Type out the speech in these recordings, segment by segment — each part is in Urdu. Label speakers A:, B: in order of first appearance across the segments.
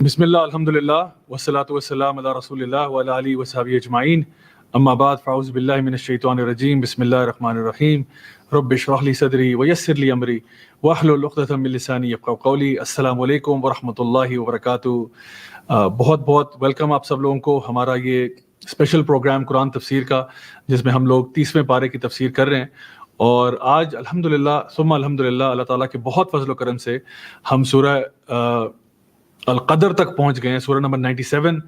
A: بسم اللہ الحمدللہ والصلاۃ والسلام علی رسول اللہ وعلی آلہ وصحبہ اجمعین، اما بعد فاعوذ باللہ من الشیطان الرجیم، بسم اللہ الرحمن الرحیم، رب اشرح لی صدری ویسر لی امری واحلل عقدۃ من لسانی یفقہوا قولی۔ السلام علیکم ورحمۃ اللہ وبرکاتہ۔ بہت بہت ویلکم آپ سب لوگوں کو ہمارا یہ اسپیشل پروگرام قرآن تفسیر کا، جس میں ہم لوگ 30ویں پارے کی تفسیر کر رہے ہیں۔ اور آج الحمدللہ ثم الحمدللہ اللہ تعالیٰ کے بہت فضل و کرم سے ہم سورہ القدر تک پہنچ گئے ہیں، سورہ نمبر 97،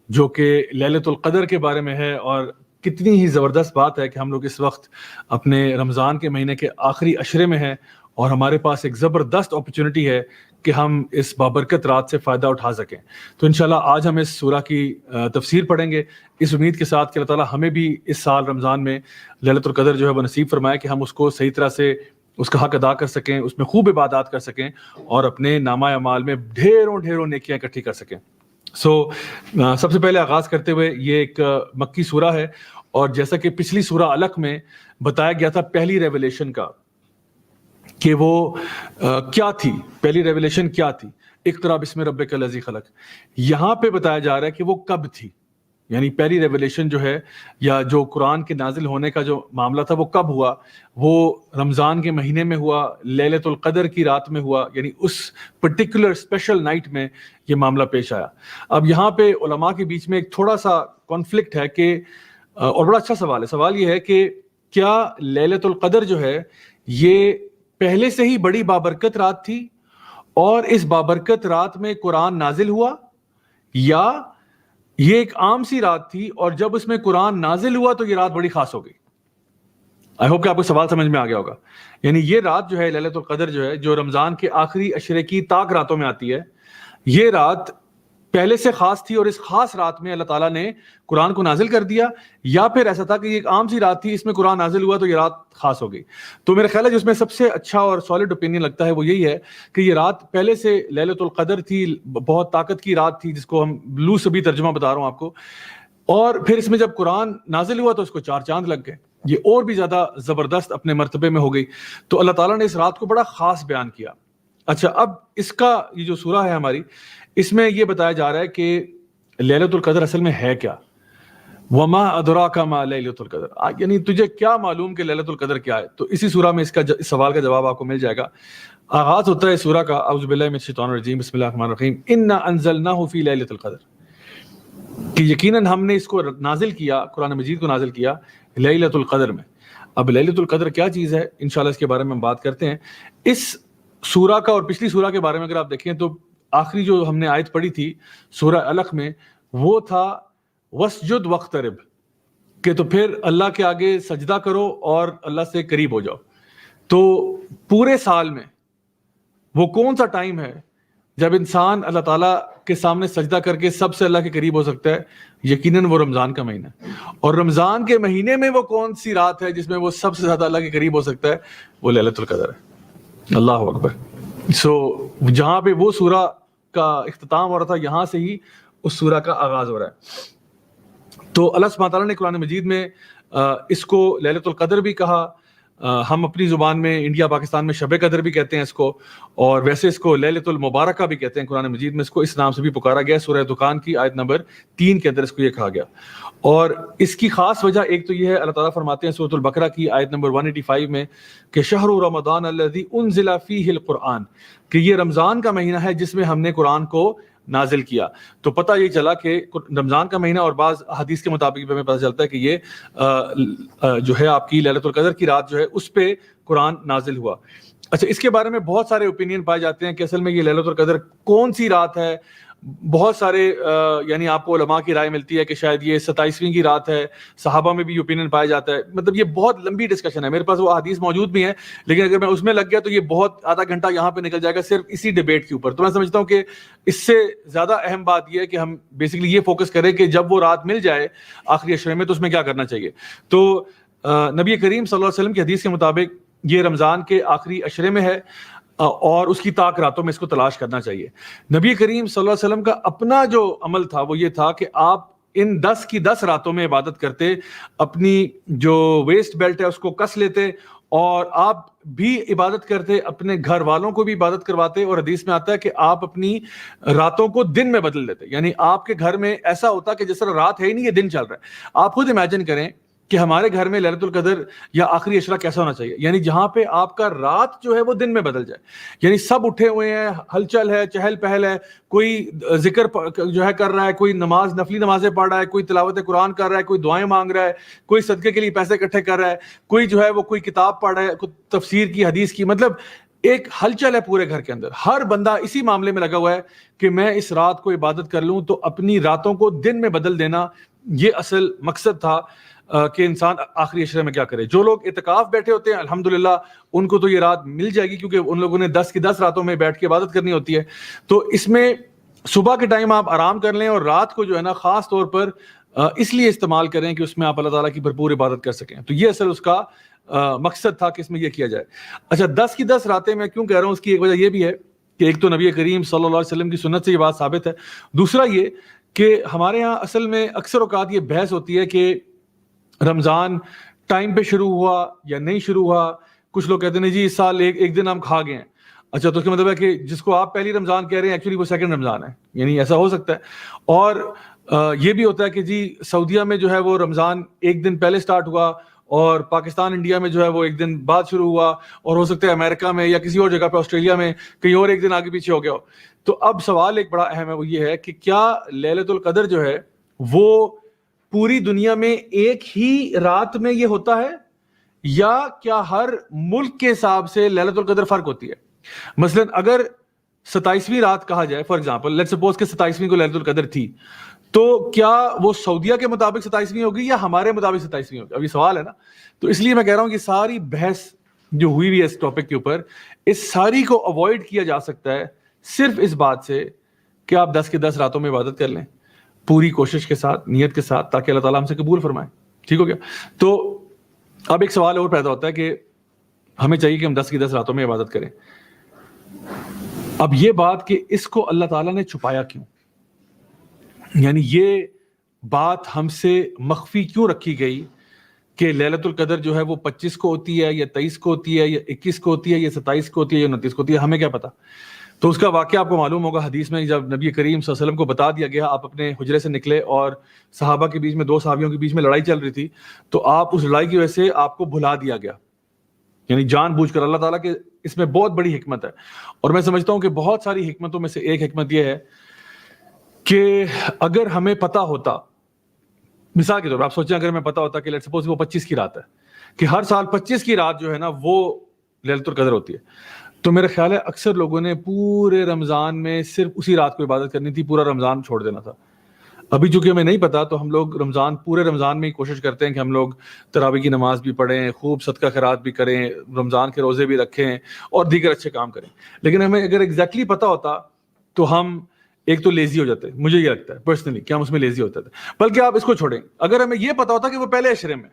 A: جو کہ لیلۃ القدر کے بارے میں ہے۔ اور کتنی ہی زبردست بات ہے کہ ہم لوگ اس وقت اپنے رمضان کے مہینے کے آخری عشرے میں ہیں، اور ہمارے پاس ایک زبردست اپرچونٹی ہے کہ ہم اس بابرکت رات سے فائدہ اٹھا سکیں۔ تو انشاءاللہ آج ہم اس سورہ کی تفسیر پڑھیں گے، اس امید کے ساتھ کہ اللہ تعالیٰ ہمیں بھی اس سال رمضان میں لیلۃ القدر جو ہے وہ نصیب فرمائے کہ ہم اس کو صحیح طرح سے اس کا حق ادا کر سکیں، اس میں خوب عبادات کر سکیں، اور اپنے نامہ اعمال میں ڈھیروں نیکیاں اکٹھی کر سکیں۔ سب سے پہلے آغاز کرتے ہوئے یہ ایک مکی سورہ ہے، اور جیسا کہ پچھلی سورہ علق میں بتایا گیا تھا پہلی ریویلیشن کا کہ وہ کیا تھی، پہلی ریویلیشن کیا تھی، اقرا بسم ربک الذی خلق۔ یہاں پہ بتایا جا رہا ہے کہ وہ کب تھی، یعنی پہلی ریویلیشن جو ہے یا جو قرآن کے نازل ہونے کا جو معاملہ تھا وہ کب ہوا۔ وہ رمضان کے مہینے میں ہوا، لیلۃ القدر کی رات میں ہوا، یعنی اس پرٹیکولر اسپیشل نائٹ میں یہ معاملہ پیش آیا۔ اب یہاں پہ علماء کے بیچ میں ایک تھوڑا سا کانفلکٹ ہے کہ، اور بڑا اچھا سوال ہے، سوال یہ ہے کہ کیا لیلۃ القدر جو ہے یہ پہلے سے ہی بڑی بابرکت رات تھی اور اس بابرکت رات میں قرآن نازل ہوا، یا یہ ایک عام سی رات تھی اور جب اس میں قرآن نازل ہوا تو یہ رات بڑی خاص ہو گئی۔ آئی ہوپ کہ آپ کو سوال سمجھ میں آ گیا ہوگا۔ یعنی یہ رات جو ہے لیلۃ القدر جو ہے، جو رمضان کے آخری عشرے کی طاق راتوں میں آتی ہے، یہ رات پہلے سے خاص تھی اور اس خاص رات میں اللہ تعالیٰ نے قرآن کو نازل کر دیا، یا پھر ایسا تھا کہ یہ ایک عام سی رات تھی، اس میں قرآن نازل ہوا تو یہ رات خاص ہو گئی۔ تو میرا خیال ہے جس میں سب سے اچھا اور سالڈ اوپینین لگتا ہے وہ یہی ہے کہ یہ رات پہلے سے لیلۃ القدر تھی، بہت طاقت کی رات تھی، جس کو ہم لو سبھی ترجمہ بتا رہا ہوں آپ کو، اور پھر اس میں جب قرآن نازل ہوا تو اس کو 4 چاند لگ گئے، یہ اور بھی زیادہ زبردست اپنے مرتبے میں ہو گئی۔ تو اللہ تعالیٰ نے اس رات کو بڑا خاص بیان کیا۔ اچھا، اب اس کا یہ جو سورہ ہے ہماری، اس میں یہ بتایا جا رہا ہے کہ لیلۃ القدر اصل میں ہے کیا۔ وما ادراک ما لیلۃ القدر، یعنی تجھے کیا معلوم کہ لیلۃ القدر کیا ہے۔ تو اسی سورہ میں اس سوال کا جواب آپ کو مل جائے گا۔ آغاز ہوتا ہے سورہ کا، اعوذ باللہ من الشیطان الرجیم، بسم اللہ الرحمن الرحیم، انا انزلناہ فی لیلۃ القدر، کہ یقیناً ہم نے اس کو نازل کیا، قرآن مجید کو نازل کیا لیلۃ القدر میں۔ اب لیلۃ القدر کیا چیز ہے، انشاءاللہ اس کے بارے میں ہم بات کرتے ہیں۔ اس سورہ کا اور پچھلی سورہ کے بارے میں اگر آپ دیکھیں تو آخری جو ہم نے آیت پڑھی تھی سورہ علق میں، وہ تھا وسجد واقترب، کہ تو پھر اللہ کے آگے سجدہ کرو اور اللہ سے قریب ہو جاؤ۔ تو پورے سال میں وہ کون سا ٹائم ہے جب انسان اللہ تعالیٰ کے سامنے سجدہ کر کے سب سے اللہ کے قریب ہو سکتا ہے؟ یقیناً وہ رمضان کا مہینہ ہے۔ اور رمضان کے مہینے میں وہ کون سی رات ہے جس میں وہ سب سے زیادہ اللہ کے قریب ہو سکتا ہے؟ وہ لیلۃ القدر ہے۔ اللہ اکبر۔ جہاں پہ وہ سورہ کا اختتام ہو رہا تھا، یہاں سے ہی اس سورہ کا آغاز ہو رہا ہے۔ تو اللہ سبحانہ تعالیٰ نے قرآن مجید میں اس کو لیلۃ القدر بھی کہا، ہم اپنی زبان میں انڈیا پاکستان میں شب قدر بھی کہتے ہیں اس کو، اور ویسے اس کو لیلۃ المبارکہ بھی کہتے ہیں۔ قرآن مجید میں اس کو اس نام سے بھی پکارا گیا، سورہ دخان کی آیت نمبر 3 کے اندر اس کو یہ کہا گیا۔ اور اس کی خاص وجہ ایک تو یہ ہے، اللہ تعالیٰ فرماتے ہیں سورۃ البقرہ کی آیت نمبر 185 میں کہ شہر رمضان الذی انزل فیہ القرآن، کہ یہ رمضان کا مہینہ ہے جس میں ہم نے قرآن کو نازل کیا۔ تو پتہ یہ چلا کہ رمضان کا مہینہ، اور بعض حدیث کے مطابق بھی ہمیں پتہ چلتا ہے کہ یہ جو ہے آپ کی لیلۃ القدر کی رات جو ہے اس پہ قرآن نازل ہوا۔ اچھا، اس کے بارے میں بہت سارے اوپینین پائے جاتے ہیں کہ اصل میں یہ لیلۃ القدر کون سی رات ہے۔ بہت سارے یعنی آپ کو علماء کی رائے ملتی ہے کہ شاید یہ 27ویں کی رات ہے، صحابہ میں بھی اوپینین پایا جاتا ہے۔ مطلب یہ بہت لمبی ڈسکشن ہے، میرے پاس وہ حدیث موجود بھی ہیں، لیکن اگر میں اس میں لگ گیا تو یہ بہت آدھا گھنٹہ یہاں پہ نکل جائے گا صرف اسی ڈیبیٹ کے اوپر۔ تو میں سمجھتا ہوں کہ اس سے زیادہ اہم بات یہ ہے کہ ہم بیسیکلی یہ فوکس کریں کہ جب وہ رات مل جائے آخری عشرے میں تو اس میں کیا کرنا چاہیے۔ تو نبی کریم صلی اللہ علیہ وسلم کی حدیث کے مطابق یہ رمضان کے آخری عشرے میں ہے، اور اس کی طاق راتوں میں اس کو تلاش کرنا چاہیے۔ نبی کریم صلی اللہ علیہ وسلم کا اپنا جو عمل تھا وہ یہ تھا کہ آپ ان 10 کی 10 راتوں میں عبادت کرتے، اپنی جو ویسٹ بیلٹ ہے اس کو کس لیتے اور آپ بھی عبادت کرتے, اپنے گھر والوں کو بھی عبادت کرواتے, اور حدیث میں آتا ہے کہ آپ اپنی راتوں کو دن میں بدل دیتے. یعنی آپ کے گھر میں ایسا ہوتا کہ جس طرح رات ہے ہی نہیں, یہ دن چل رہا ہے. آپ خود امیجن کریں کہ ہمارے گھر میں لیلۃ القدر یا آخری عشرہ کیسا ہونا چاہیے, یعنی جہاں پہ آپ کا رات جو ہے وہ دن میں بدل جائے. یعنی سب اٹھے ہوئے ہیں, ہلچل ہے, چہل پہل ہے, کوئی ذکر جو ہے کر رہا ہے, کوئی نماز نفلی نمازیں پڑھ رہا ہے, کوئی تلاوت قرآن کر رہا ہے, کوئی دعائیں مانگ رہا ہے, کوئی صدقے کے لیے پیسے اکٹھے کر رہا ہے, کوئی جو ہے وہ کوئی کتاب پڑھ رہا ہے, کوئی تفسیر کی, حدیث کی, مطلب ایک ہلچل ہے پورے گھر کے اندر. ہر بندہ اسی معاملے میں لگا ہوا ہے کہ میں اس رات کو عبادت کر لوں. تو اپنی راتوں کو دن میں بدل دینا, یہ اصل مقصد تھا کہ انسان آخری عشرے میں کیا کرے. جو لوگ اعتکاف بیٹھے ہوتے ہیں الحمدللہ ان کو تو یہ رات مل جائے گی, کیونکہ ان لوگوں نے 10 کی 10 راتوں میں بیٹھ کے عبادت کرنی ہوتی ہے. تو اس میں صبح کے ٹائم آپ آرام کر لیں, اور رات کو جو ہے نا خاص طور پر اس لیے استعمال کریں کہ اس میں آپ اللہ تعالیٰ کی بھرپور عبادت کر سکیں. تو یہ اصل اس کا مقصد تھا کہ اس میں یہ کیا جائے. اچھا, 10 کی 10 راتیں میں کیوں کہہ رہا ہوں, اس کی ایک وجہ یہ بھی ہے کہ ایک تو نبی کریم صلی اللہ علیہ وسلم کی سنت سے یہ بات ثابت ہے. دوسرا یہ کہ ہمارے ہاں اصل میں اکثر اوقات یہ بحث ہوتی ہے کہ رمضان ٹائم پہ شروع ہوا یا نہیں شروع ہوا. کچھ لوگ کہتے ہیں جی اس سال ایک دن ہم کھا گئے ہیں. اچھا, تو اس کا مطلب ہے کہ جس کو آپ پہلی رمضان کہہ رہے ہیں ایکچولی وہ سیکنڈ رمضان ہے, یعنی ایسا ہو سکتا ہے. اور یہ بھی ہوتا ہے کہ جی سعودیہ میں جو ہے وہ رمضان ایک دن پہلے سٹارٹ ہوا, اور پاکستان انڈیا میں جو ہے وہ ایک دن بعد شروع ہوا, اور ہو سکتا ہے امریکہ میں یا کسی اور جگہ پہ آسٹریلیا میں کہیں اور ایک دن آگے پیچھے ہو گیا ہو. تو اب سوال ایک بڑا اہم ہے, وہ یہ ہے کہ کیا لیلۃ القدر جو ہے وہ پوری دنیا میں ایک ہی رات میں یہ ہوتا ہے, یا کیا ہر ملک کے حساب سے لیلۃ القدر فرق ہوتی ہے؟ مثلا اگر 27ویں رات کہا جائے, فار ایگزامپل لیٹس سپوز کہ 27ویں کو لیلۃ القدر تھی, تو کیا وہ سعودیہ کے مطابق 27ویں ہوگی یا ہمارے مطابق 27ویں ہوگی؟ ابھی سوال ہے نا. تو اس لیے میں کہہ رہا ہوں کہ ساری بحث جو ہوئی ہے اس ٹاپک کے اوپر, اس ساری کو اوائڈ کیا جا سکتا ہے صرف اس بات سے کہ آپ 10 کی 10 راتوں میں عبادت کر لیں پوری کوشش کے ساتھ, نیت کے ساتھ, تاکہ اللہ تعالیٰ ہم سے قبول فرمائے. ٹھیک ہو گیا؟ تو اب ایک سوال اور پیدا ہوتا ہے کہ ہمیں چاہیے کہ ہم 10 کی 10 راتوں میں عبادت کریں. اب یہ بات کہ اس کو اللہ تعالیٰ نے چھپایا کیوں, یعنی یہ بات ہم سے مخفی کیوں رکھی گئی کہ لیلۃ القدر جو ہے وہ 25 کو ہوتی ہے یا 23 کو ہوتی ہے یا 21 کو ہوتی ہے یا 27 کو ہوتی ہے یا 29 کو ہوتی ہے, ہمیں کیا پتا. تو اس کا واقعہ آپ کو معلوم ہوگا, حدیث میں جب نبی کریم صلی اللہ علیہ وسلم کو بتا دیا گیا, آپ اپنے حجرے سے نکلے اور صحابہ کے بیچ میں, 2 صحابیوں کے بیچ میں لڑائی چل رہی تھی, تو آپ اس لڑائی کی وجہ سے آپ کو بھلا دیا گیا, یعنی جان بوجھ کر. اللہ تعالیٰ کے اس میں بہت بڑی حکمت ہے, اور میں سمجھتا ہوں کہ بہت ساری حکمتوں میں سے ایک حکمت یہ ہے کہ اگر ہمیں پتا ہوتا, مثال کے طور پر آپ سوچیں اگر ہمیں پتا ہوتا کہ لیٹس سپوز وہ 25 کی رات ہے, کہ ہر سال 25 کی رات جو ہے نا وہ لیلۃ القدر ہوتی ہے, تو میرا خیال ہے اکثر لوگوں نے پورے رمضان میں صرف اسی رات کو عبادت کرنی تھی, پورا رمضان چھوڑ دینا تھا. ابھی چونکہ ہمیں نہیں پتا, تو ہم لوگ پورے رمضان میں ہی کوشش کرتے ہیں کہ ہم لوگ تراویح کی نماز بھی پڑھیں, خوب صدقہ خیرات بھی کریں, رمضان کے روزے بھی رکھیں, اور دیگر اچھے کام کریں. لیکن ہمیں اگر ایگزیکٹلی پتا ہوتا تو ہم ایک تو لیزی ہو جاتے, مجھے یہ لگتا ہے پرسنلی کہ ہم اس میں لیزی ہوتے تھے. بلکہ آپ اس کو چھوڑیں, اگر ہمیں یہ پتا ہوتا کہ وہ پہلے عشرے میں,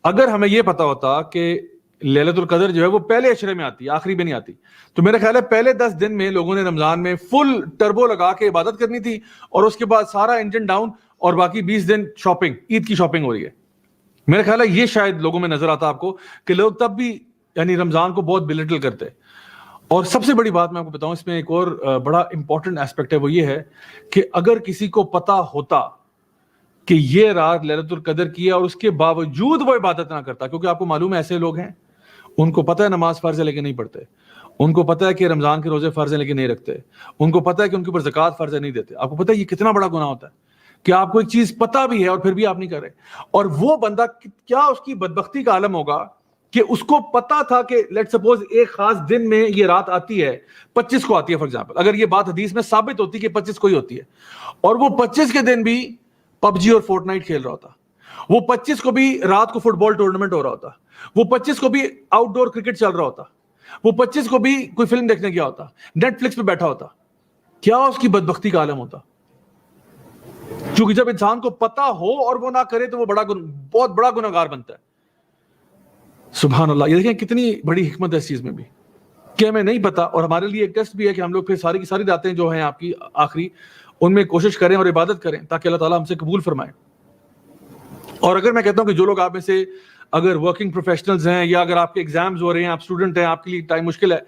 A: اگر ہمیں یہ پتا ہوتا کہ لیلۃ القدر جو ہے وہ پہلے عشرے میں آتی ہے, آخری میں نہیں آتی, تو میرا خیال ہے پہلے 10 دن میں لوگوں نے رمضان میں فل ٹربو لگا کے عبادت کرنی تھی, اور اس کے بعد سارا انجن ڈاؤن, اور باقی 20 دن شاپنگ, عید کی شاپنگ ہو رہی ہے. میرا خیال ہے یہ شاید لوگوں میں نظر آتا آپ کو کہ لوگ تب بھی یعنی رمضان کو بہت بلٹل کرتے. اور سب سے بڑی بات میں آپ کو بتاؤں, اس میں ایک اور بڑا امپورٹنٹ ایسپیکٹ ہے, وہ یہ ہے کہ اگر کسی کو پتا ہوتا کہ یہ رات لیلۃ القدر کی ہے اور اس کے باوجود وہ عبادت نہ کرتا, کیونکہ آپ کو معلوم ہے ایسے لوگ ہیں, ان کو پتہ ہے نماز فرض ہے لیکن نہیں پڑھتے, ان کو پتہ ہے کہ رمضان کے روزے فرض ہیں لیکن نہیں رکھتے, ان کو پتہ ہے کہ ان کے اوپر زکوٰۃ فرض ہے نہیں دیتے. آپ کو پتہ ہے یہ کتنا بڑا گناہ ہوتا ہے کہ آپ کو ایک چیز پتہ بھی ہے اور پھر بھی آپ نہیں کر رہے. اور وہ بندہ کیا اس کی بدبختی کا عالم ہوگا کہ اس کو پتا تھا کہ لیٹ سپوز ایک خاص دن میں یہ رات آتی ہے, 25 کو آتی ہے فار ایگزامپل, اگر یہ بات حدیث میں ثابت ہوتی کہ 25 کو ہی ہوتی ہے, اور وہ 25 کے دن بھی PUBG اور فورٹ نائٹ کھیل رہا ہوتا, وہ 25 کو بھی رات کو فٹ بال ٹورنامنٹ ہو رہا ہوتا, وہ 25 کو بھی آؤٹ ڈور کرکٹ چل رہا ہوتا, وہ 25 کو بھی کوئی فلم دیکھنے گیا ہوتا, نیٹ فلکس پہ بیٹھا ہوتا, کیا اس کی بدبختی کا عالم ہوتا. کیونکہ جب انسان کو پتا ہو اور وہ نہ کرے تو وہ بہت بڑا گناہگار بنتا ہے. سبحان اللہ, یہ دیکھیں کتنی بڑی حکمت ہے اس چیز میں بھی کہ ہمیں نہیں پتا, اور ہمارے لیے ایک ٹیسٹ بھی ہے کہ ہم لوگ پھر ساری کی ساری راتیں جو ہیں آپ کی آخری, ان میں کوشش کریں اور عبادت کریں تاکہ اللہ تعالیٰ ہم سے قبول فرمائے. اور اگر میں کہتا ہوں کہ جو لوگ آپ میں سے اگر ورکنگ پروفیشنلز ہیں یا اگر آپ کے ایگزامز ہو رہے ہیں, آپ اسٹوڈنٹ ہیں, آپ کے لیے ٹائم مشکل ہے,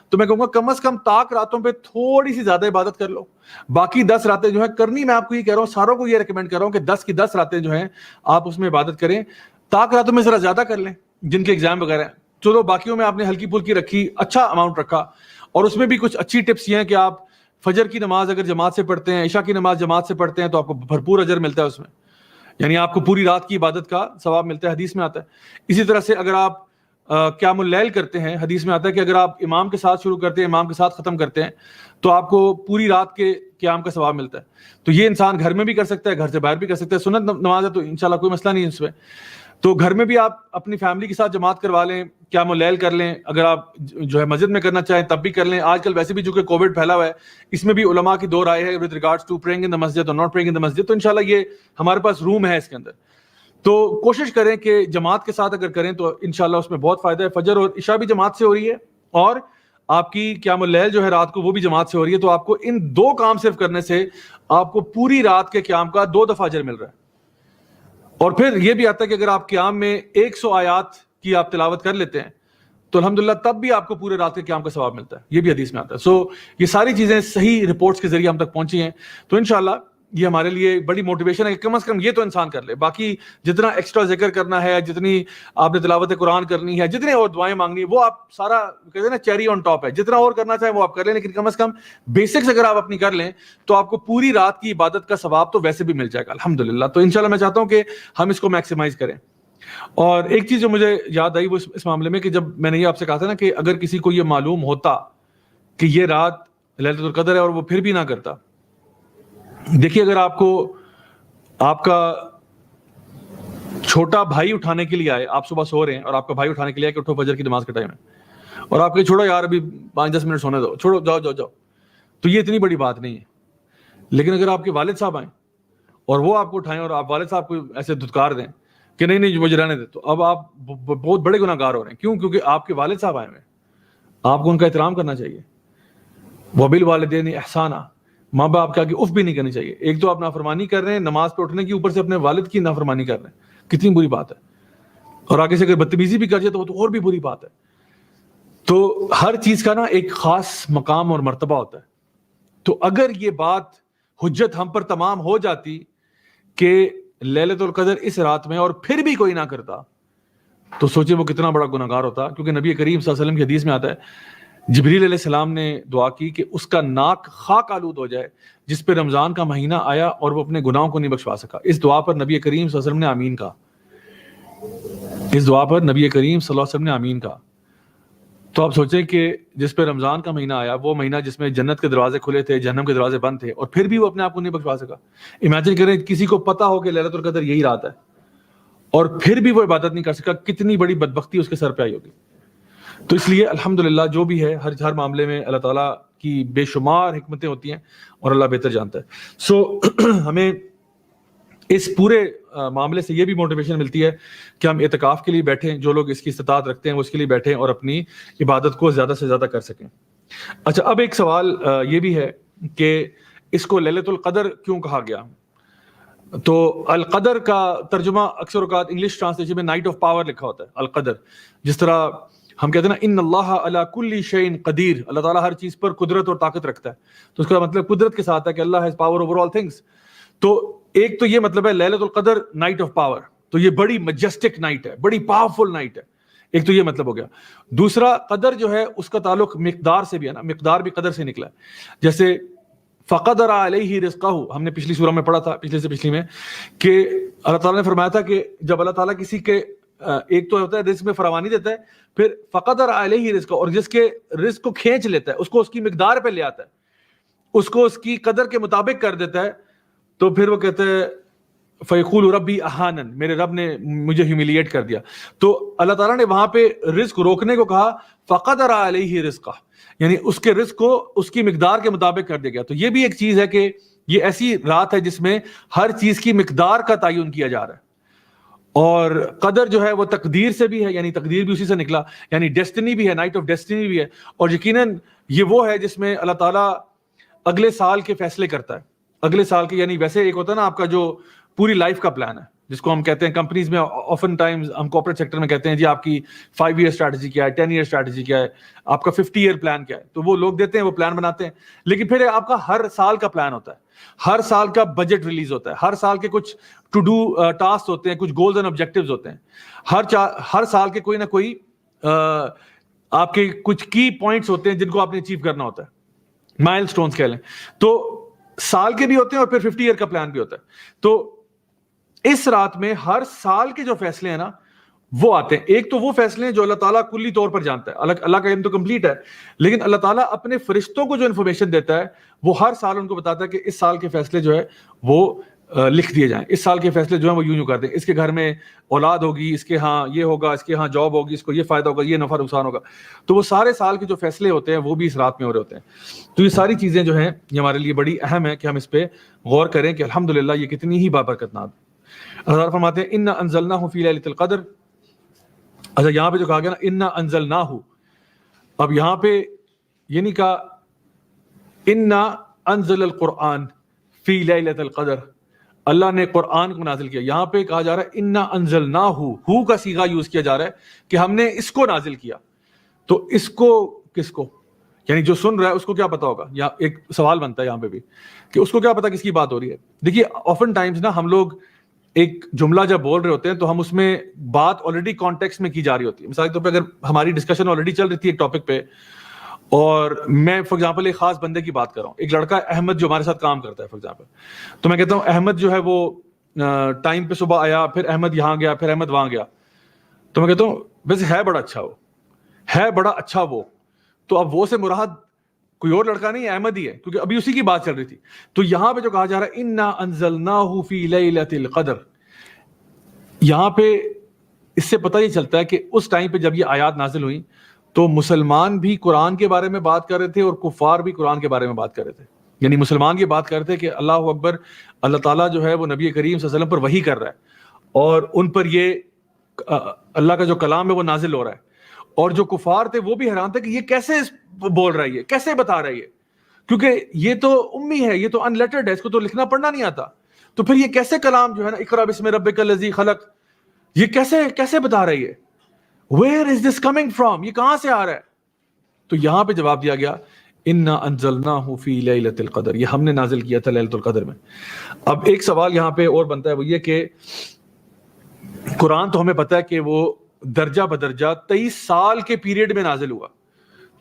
A: تو میں کہوں گا کم از کم طاق راتوں پہ تھوڑی سی زیادہ عبادت کر لو. باقی 10 راتیں جو ہیں کرنی, میں آپ کو یہ کہہ رہا ہوں, ساروں کو یہ ریکمینڈ کر رہا ہوں کہ 10 کی 10 راتیں جو ہیں آپ اس میں عبادت کریں. طاق راتوں میں ذرا زیادہ کر لیں جن کے ایگزام وغیرہ ہیں, چلو باقیوں میں آپ نے ہلکی پھلکی رکھی, اچھا اماؤنٹ رکھا. اور اس میں بھی کچھ اچھی ٹپس یہ ہیں کہ آپ فجر کی نماز اگر جماعت سے پڑھتے ہیں, عشاء کی نماز جماعت سے پڑھتے ہیں, تو آپ کو بھرپور اجر ملتا ہے اس میں, یعنی آپ کو پوری رات کی عبادت کا ثواب ملتا ہے, حدیث میں آتا ہے. اسی طرح سے اگر آپ قیام اللیل کرتے ہیں, حدیث میں آتا ہے کہ اگر آپ امام کے ساتھ شروع کرتے ہیں, امام کے ساتھ ختم کرتے ہیں, تو آپ کو پوری رات کے قیام کا ثواب ملتا ہے. تو یہ انسان گھر میں بھی کر سکتا ہے, گھر سے باہر بھی کر سکتا ہے. سنت نماز ہے تو انشاءاللہ کوئی مسئلہ نہیں ہے اس میں. تو گھر میں بھی آپ اپنی فیملی کے ساتھ جماعت کروا لیں, قیام اللیل کر لیں. اگر آپ جو ہے مسجد میں کرنا چاہیں تب بھی کر لیں. آج کل ویسے بھی چونکہ کووڈ پھیلا ہوا ہے, اس میں بھی علماء کی دو رائے ہے ود ریگارڈس ٹو پریئنگ ان دی مسجد اور ناٹ پریئنگ ان دی مسجد. تو انشاءاللہ یہ ہمارے پاس روم ہے اس کے اندر, تو کوشش کریں کہ جماعت کے ساتھ اگر کریں تو انشاءاللہ اس میں بہت فائدہ ہے. فجر اور عشاء بھی جماعت سے ہو رہی ہے, اور آپ کی قیام اللیل جو ہے رات کو وہ بھی جماعت سے ہو رہی ہے. تو آپ کو ان 2 کام صرف کرنے سے آپ کو پوری رات کے قیام کا 2 دفعہ اجر مل رہا ہے. اور پھر یہ بھی آتا ہے کہ اگر آپ قیام میں 100 آیات کی آپ تلاوت کر لیتے ہیں تو الحمدللہ تب بھی آپ کو پورے رات کے قیام کا ثواب ملتا ہے. یہ بھی حدیث میں آتا ہے. سو یہ ساری چیزیں صحیح رپورٹس کے ذریعے ہم تک پہنچی ہیں, تو انشاءاللہ یہ ہمارے لیے بڑی موٹیویشن ہے کہ کم از کم یہ تو انسان کر لے. باقی جتنا ایکسٹرا ذکر کرنا ہے, جتنی آپ نے تلاوت قرآن کرنی ہے, جتنے اور دعائیں مانگنی ہے, وہ آپ سارا کہتے ہیں نا چیری آن ٹاپ ہے, جتنا اور کرنا چاہیں وہ آپ کر لیں, لیکن کم از کم بیسکس اگر آپ اپنی کر لیں تو آپ کو پوری رات کی عبادت کا ثواب تو ویسے بھی مل جائے گا الحمدللہ. تو انشاءاللہ میں چاہتا ہوں کہ ہم اس کو میکسیمائز کریں. اور ایک چیز جو مجھے یاد آئی وہ اس معاملے میں کہ جب میں نے یہ آپ سے کہا تھا نا کہ اگر کسی کو یہ معلوم ہوتا کہ یہ رات لیلۃ القدر ہے اور وہ پھر بھی نہ کرتا, دیکھیے اگر آپ کو آپ کا چھوٹا بھائی اٹھانے کے لیے آئے, آپ صبح سو رہے ہیں اور آپ کا بھائی اٹھانے کے لیے آئے کہ اٹھو فجر کی نماز کا ٹائم ہے, اور آپ کہ چھوڑو یار ابھی 5-10 منٹ سونے دو, چھوڑو جاؤ جاؤ جاؤ, تو یہ اتنی بڑی بات نہیں ہے. لیکن اگر آپ کے والد صاحب آئیں اور وہ آپ کو اٹھائیں اور آپ والد صاحب کو ایسے دھتکار دیں کہ نہیں نہیں مجھے رہنے دے, تو اب آپ بہت بڑے گناہ گار ہو رہے ہیں. کیوں؟ کیونکہ آپ کے والد صاحب آئے ہوئے ہیں, آپ کو ان کا احترام کرنا چاہیے. وبالوالدین احسانا, ماں باپ کے آگے اف بھی نہیں کرنی چاہیے. ایک تو آپ نافرمانی کر رہے ہیں نماز پہ اٹھنے کی, اوپر سے اپنے والد کی نافرمانی کر رہے ہیں, کتنی بری بات ہے. اور آگے سے اگر بدتمیزی بھی کر جائے تو وہ تو اور بھی بری بات ہے. تو ہر چیز کا نا ایک خاص مقام اور مرتبہ ہوتا ہے. تو اگر یہ بات حجت ہم پر تمام ہو جاتی کہ لیلۃ القدر اس رات میں اور پھر بھی کوئی نہ کرتا, تو سوچے وہ کتنا بڑا گناہ گار ہوتا. کیونکہ نبی کریم صلی اللہ علیہ وسلم کی حدیث میں آتا ہے جبریل علیہ السلام نے دعا کی کہ اس کا ناک خاک آلود ہو جائے جس پہ رمضان کا مہینہ آیا اور وہ اپنے گناہوں کو نہیں بخشوا سکا. اس دعا پر نبی کریم صلی اللہ علیہ وسلم نے آمین کہا. اس دعا پر نبی کریم صلی اللہ علیہ وسلم نے آمین کہا. تو آپ سوچیں کہ جس پہ رمضان کا مہینہ آیا, وہ مہینہ جس میں جنت کے دروازے کھلے تھے, جہنم کے دروازے بند تھے, اور پھر بھی وہ اپنے آپ کو نہیں بخشوا سکا. امیجن کریں کسی کو پتا ہو کہ لیلۃ القدر یہی رات ہے اور پھر بھی وہ عبادت نہیں کر سکا, کتنی بڑی بدبختی اس کے سر پہ آئی ہوگی. تو اس لیے الحمدللہ جو بھی ہے ہر معاملے میں اللہ تعالیٰ کی بے شمار حکمتیں ہوتی ہیں اور اللہ بہتر جانتا ہے. سو ہمیں اس پورے معاملے سے یہ بھی موٹیویشن ملتی ہے کہ ہم اعتکاف کے لیے بیٹھیں, جو لوگ اس کی استطاعت رکھتے ہیں وہ اس کے لیے بیٹھیں اور اپنی عبادت کو زیادہ سے زیادہ کر سکیں. اچھا, اب ایک سوال یہ بھی ہے کہ اس کو لیلۃ القدر کیوں کہا گیا؟ تو القدر کا ترجمہ اکثر اوقات انگلش ٹرانسلیشن میں نائٹ آف پاور لکھا ہوتا ہے. القدر جس طرح ہم کہتے ہیں نا ان اللہ علی کل شیء قدیر, اللہ تعالیٰ ہر چیز پر قدرت اور طاقت رکھتا ہے, تو اس کا مطلب قدرت کے ساتھ ہے کہ Allah has power over all things. تو ایک تو یہ مطلب ہے لیلۃ القدر نائٹ آف پاور, تو یہ بڑی مجسٹک نائٹ ہے, بڑی پاورفل نائٹ ہے. ایک تو یہ مطلب ہو گیا. دوسرا قدر جو ہے اس کا تعلق مقدار سے بھی ہے نا, مقدار بھی قدر سے نکلا ہے. جیسے فقدر علیہ رزقہ, ہم نے پچھلی سورہ میں پڑھا تھا, پچھلے سے پچھلی میں, کہ اللہ تعالیٰ نے فرمایا تھا کہ جب اللہ تعالیٰ کسی کے ایک تو ہوتا ہے رزق میں فراوانی دیتا ہے, پھر فقدر علیہ رزقہ, اور جس کے رزق کو کھینچ لیتا ہے, اس کو اس کی مقدار پہ لے آتا ہے, اس کو اس کی قدر کے مطابق کر دیتا ہے, تو پھر وہ کہتے ہیں فیقول ربی اہانن, میرے رب نے مجھے ہیوملیٹ کر دیا. تو اللہ تعالیٰ نے وہاں پہ رزق روکنے کو کہا فقدر علیہ رزقہ, یعنی اس کے رزق کو اس کی مقدار کے مطابق کر دیا گیا. تو یہ بھی ایک چیز ہے کہ یہ ایسی رات ہے جس میں ہر چیز کی مقدار کا تعین کیا جا رہا ہے. اور قدر جو ہے وہ تقدیر سے بھی ہے, یعنی تقدیر بھی اسی سے نکلا, یعنی ڈیسٹنی بھی ہے, نائٹ آف ڈیسٹنی بھی ہے. اور یقیناً یہ وہ ہے جس میں اللہ تعالیٰ اگلے سال کے فیصلے کرتا ہے, اگلے سال کے, یعنی ویسے ایک ہوتا ہے نا آپ کا جو پوری لائف کا پلان ہے, جس کو ہم کہتے ہیں کمپنیز میں آفن ٹائمز ہم کارپوریٹ سیکٹر میں کہتے ہیں جی آپ کی 5 ایئر اسٹریٹجی کیا ہے, 10 ایئر اسٹریٹجی کیا ہے, آپ کا 50 ایئر پلان کیا ہے. تو وہ لوگ دیتے ہیں, وہ پلان بناتے ہیں, لیکن پھر آپ کا ہر سال کا پلان ہوتا ہے, ہر سال کا بجٹ ریلیز ہوتا ہے, ہر سال کے کچھ ٹو ڈو ٹاسک ہوتے ہیں, کچھ گولز اینڈ آبجیکٹیوز ہوتے ہیں, ہر سال کے کوئی نہ کوئی آپ کے کچھ کی پوائنٹس ہوتے ہیں جن کو آپ نے اچیو کرنا ہوتا ہے, مائل سٹونز کہہ لیں. تو سال کے بھی ہوتے ہیں اور پھر 50 ایئر کا پلان بھی ہوتا ہے. تو اس رات میں ہر سال کے جو فیصلے ہیں نا وہ آتے ہیں. ایک تو وہ فیصلے ہیں جو اللہ تعالیٰ کلی طور پر جانتا ہے, اللہ کا علم تو کمپلیٹ ہے, لیکن اللہ تعالیٰ اپنے فرشتوں کو جو انفارمیشن دیتا ہے وہ ہر سال ان کو بتاتا ہے کہ اس سال کے فیصلے جو ہے وہ لکھ دیے جائیں, اس سال کے فیصلے جو ہیں وہ یوں کر دیں, اس کے گھر میں اولاد ہوگی, اس کے ہاں یہ ہوگا, اس کے ہاں جاب ہوگی, اس کو یہ فائدہ ہوگا, یہ نفع نقصان ہوگا. تو وہ سارے سال کے جو فیصلے ہوتے ہیں وہ بھی اس رات میں ہو رہے ہوتے ہیں. تو یہ ساری چیزیں جو ہیں یہ ہمارے لیے بڑی اہم ہے کہ ہم اس پہ غور کریں کہ الحمدللہ یہ کتنی ہی بابرکت نام. اللہ فرماتے ہیں انا انزلناہ فی لیلۃ القدر. اچھا یہاں پہ جو کہا گیا نا انا انزلناہ, اب یہاں پہ یہ نہیں کہا انا انزل القرآن فی لیلۃ القدر, اللہ نے قرآن کو نازل کیا. یہاں پہ کہا جا رہا ہے انا انزلناہ, ہو کا صیغہ یوز کیا جا رہا ہے کہ ہم نے اس کو نازل کیا. تو اس کو کس کو, یعنی جو سن رہا ہے اس کو کیا پتا ہوگا؟ یا ایک سوال بنتا ہے یہاں پہ بھی کہ اس کو کیا پتا کس کی بات ہو رہی ہے. دیکھیے آفن ٹائمز نا ہم لوگ ایک جملہ جب بول رہے ہوتے ہیں تو ہم اس میں بات آلریڈی کانٹیکسٹ میں کی جا رہی ہوتی ہے. مثال کے طور پہ اگر ہماری ڈسکشن آلریڈی چل رہی تھی ایک ٹاپک پہ اور میں فار ایگزامپل ایک خاص بندے کی بات کر رہا ہوں, ایک لڑکا احمد جو ہمارے ساتھ کام کرتا ہے فار ایگزامپل, تو میں کہتا ہوں احمد جو ہے وہ ٹائم پہ صبح آیا, پھر احمد یہاں گیا, پھر احمد وہاں گیا. تو میں کہتا ہوں ویسے ہے بڑا اچھا, وہ ہے بڑا اچھا وہ. تو اب وہ سے مراد کوئی اور لڑکا نہیں, احمد ہی ہے, کیونکہ ابھی اسی کی بات چل رہی تھی. تو یہاں پہ جو کہا جا رہا ہے انا انزلناہ فی لیلۃ القدر, یہاں پہ اس سے پتہ یہ چلتا ہے کہ اس ٹائم پہ جب یہ آیات نازل ہوئی تو مسلمان بھی قرآن کے بارے میں بات کر رہے تھے اور کفار بھی قرآن کے بارے میں بات کر رہے تھے. یعنی مسلمان یہ بات کر رہے تھے کہ اللہ اکبر, اللہ تعالیٰ جو ہے وہ نبی کریم صلی اللہ علیہ وسلم پر وحی کر رہا ہے اور ان پر یہ اللہ کا جو کلام ہے وہ نازل ہو رہا ہے. اور جو کفار تھے وہ بھی حیران تھے کہ یہ کیسے بول رہا ہے, یہ کیسے بتا رہا ہے, یہ کیونکہ یہ تو امی ہے, یہ تو ان لیٹرڈ ہے, اس کو تو لکھنا پڑھنا نہیں آتا, تو پھر یہ کیسے کلام جو ہے نا اقرا بسم ربک الذی خلق, یہ کیسے بتا رہی ہے, where is this coming from, یہ کہاں سے آ رہا ہے. تو یہاں پہ جواب دیا گیا انا انزلناہ فی لیلۃ القدر, یہ ہم نے نازل کیا تھا لیلۃ القدر میں. اب ایک سوال یہاں پہ اور بنتا ہے, وہ یہ کہ قرآن تو ہمیں پتہ ہے کہ وہ درجہ بدرجہ 23 سال کے پیریڈ میں نازل ہوا,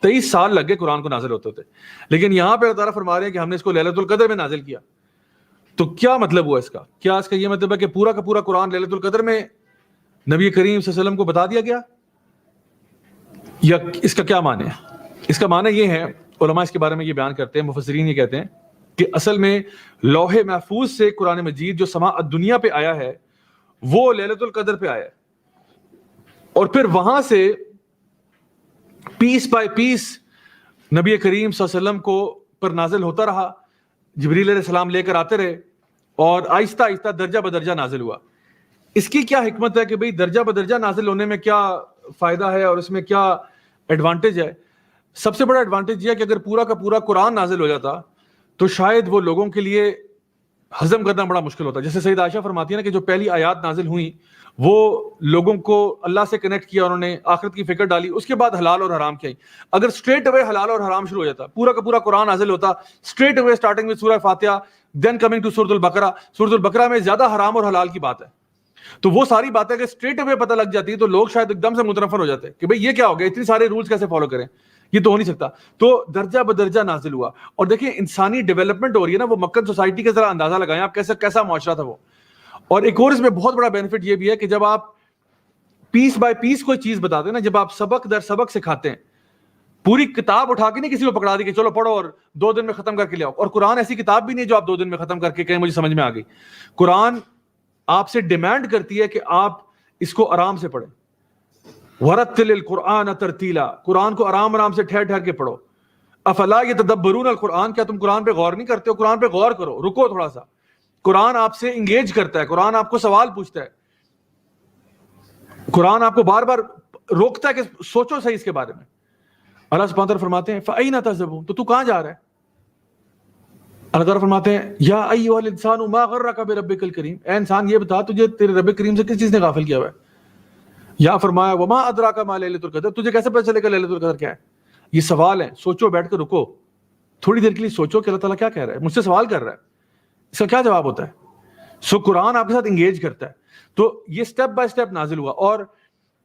A: 23 سال لگ گئے قرآن کو نازل ہوتے تھے, لیکن یہاں پہ اللہ تعالیٰ فرما رہے ہیں کہ ہم نے اس کو لیلۃ القدر میں نازل کیا. تو کیا مطلب ہوا اس کا؟ کیا اس کا یہ مطلب ہے کہ پورا کا پورا قرآن لیلۃ القدر میں نبی کریم صلی اللہ علیہ وسلم کو بتا دیا گیا, یا اس کا کیا معنی ہے؟ اس کا معنی یہ ہے, علماء اس کے بارے میں یہ بیان کرتے ہیں, مفسرین یہ کہتے ہیں کہ اصل میں لوح محفوظ سے قرآن مجید جو سماء دنیا پہ آیا ہے وہ لیلۃ القدر پہ آیا ہے, اور پھر وہاں سے پیس بائی پیس نبی کریم صلی اللہ علیہ وسلم کو پر نازل ہوتا رہا, جبریل علیہ السلام لے کر آتے رہے اور آہستہ آہستہ درجہ بدرجہ نازل ہوا. اس کی کیا حکمت ہے کہ بھئی درجہ بدرجہ نازل ہونے میں کیا فائدہ ہے اور اس میں کیا ایڈوانٹیج ہے؟ سب سے بڑا ایڈوانٹیج یہ ہے کہ اگر پورا کا پورا قرآن نازل ہو جاتا تو شاید وہ لوگوں کے لیے ہضم کرنا بڑا مشکل ہوتا. جیسے سیدہ عائشہ فرماتی ہے نا کہ جو پہلی آیات نازل ہوئیں وہ لوگوں کو اللہ سے کنیکٹ کیا, انہوں نے آخرت کی فکر ڈالی, اس کے بعد حلال اور حرام کیا. اگر اسٹریٹ اوے حلال اور حرام شروع ہو جاتا, پورا کا پورا قرآن نازل ہوتا اسٹریٹ اوے اسٹارٹنگ وتھ سورہ فاتحہ دین کمنگ ٹو سورۃ البقرہ, سورۃ البقرہ میں زیادہ حرام اور حلال کی بات ہے, تو وہ ساری باتیں اگر اسٹریٹ اوے پتہ لگ جاتی تو لوگ شاید ایک دم سے متنفر ہو جاتے کہ بھئی یہ کیا ہو گیا, اتنے سارے رولز کیسے فالو کریں, یہ تو ہو نہیں سکتا. تو درجہ بدرجہ نازل ہوا. اور دیکھیں انسانی ڈیولپمنٹ ہو رہی ہے نا, وہ مکن سوسائٹی کا ذرا اندازہ لگائیں آپ کیسا معاشرہ تھا وہ. اور ایک اور اس میں بہت بڑا بینیفٹ یہ بھی ہے کہ جب آپ پیس بائی پیس کوئی چیز بتاتے ہیں نا, جب آپ سبق در سبق سکھاتے ہیں, پوری کتاب اٹھا کے نہیں کسی کو پکڑا دی کہ چلو پڑھو اور 2 دن میں ختم کر کے لے آؤ. اور قرآن ایسی کتاب بھی نہیں جو آپ 2 دن میں ختم کر کے کہیں مجھے سمجھ میں آ گئی. قرآن آپ سے ڈیمانڈ کرتی ہے کہ آپ اس کو آرام سے پڑھیں. وَرَتِّلِ الْقُرْآنَ تَرْتِيلًا, قرآن کو آرام سے ٹھہر ٹھہر کے پڑھو. افلا يتدبرون القرآن, کیا تم قرآن پہ غور نہیں کرتے ہو؟ قرآن پہ غور کرو, رکو تھوڑا سا. قرآن آپ سے انگیج کرتا ہے, قرآن آپ کو سوال پوچھتا ہے, قرآن آپ کو بار بار روکتا ہے کہ سوچو صحیح اس کے بارے میں. اللہ سبحانہ وتعالیٰ فرماتے ہیں فَأَيْنَ تَذْهَبُونَ, تو کہاں جا رہا ہے؟ اللہ تعالیٰ فرماتے ہیں یا ایھا الانسان ما غرک بربک الکریم، اے انسان یہ بتا تجھے تیرے رب کریم سے کس چیز نے غافل کیا ہوا ہے. یا فرمایا وما ادراک ما لیلۃ القدر، تجھے کیسے پتہ چلے گا لیلۃ القدر کیا ہے. یہ سوال ہے، سوچو، بیٹھ کر رکو تھوڑی دیر کے لیے، سوچو کہ اللہ تعالیٰ کیا کہہ رہا ہے، مجھ سے سوال کر رہا ہے، اس کا کیا جواب ہوتا ہے. سو قرآن آپ کے ساتھ انگیج کرتا ہے. تو یہ سٹیپ بائی سٹیپ نازل ہوا، اور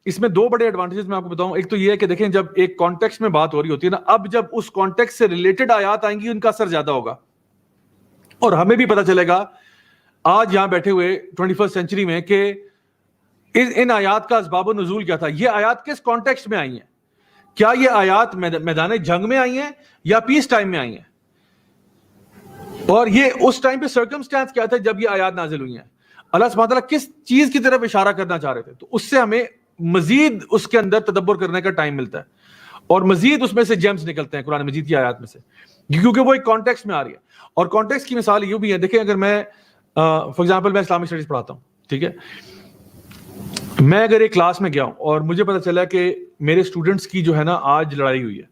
A: اس میں دو بڑے ایڈوانٹیجز میں آپ کو بتاؤں. ایک تو یہ ہے کہ دیکھیں جب ایک کانٹیکسٹ میں بات ہو رہی ہوتی ہے نا، اب جب اس کانٹیکسٹ سے ریلیٹڈ آیات آئیں گی ان کا اثر زیادہ ہوگا، اور ہمیں بھی پتہ چلے گا آج یہاں بیٹھے ہوئے 21 سینچری میں کہ ان آیات کا اسباب و نزول کیا تھا. یہ آیات کس کانٹیکسٹ میں آئی ہیں؟ کیا یہ آیات میدان جنگ میں آئی ہیں یا پیس ٹائم میں آئی ہیں؟ اور یہ اس ٹائم پہ سرکمسٹانس کیا تھا جب یہ آیات نازل ہوئی ہیں؟ اللہ سبحانہ تعالیٰ کس چیز کی طرف اشارہ کرنا چاہ رہے تھے؟ تو اس سے ہمیں مزید اس کے اندر تدبر کرنے کا ٹائم ملتا ہے، اور مزید اس میں سے جیمز نکلتے ہیں قرآن مجید کی آیات میں سے، کیونکہ وہ ایک کانٹیکسٹ میں آ رہی ہے. اور کانٹیکسٹ کی مثال یہ بھی ہے، دیکھیں اگر میں فار ایگزامپل میں اسلامک اسٹڈیز پڑھاتا ہوں، ٹھیک ہے، میں اگر ایک کلاس میں گیا ہوں اور مجھے پتہ چلا کہ میرے اسٹوڈنٹس کی جو ہے نا آج لڑائی ہوئی ہے،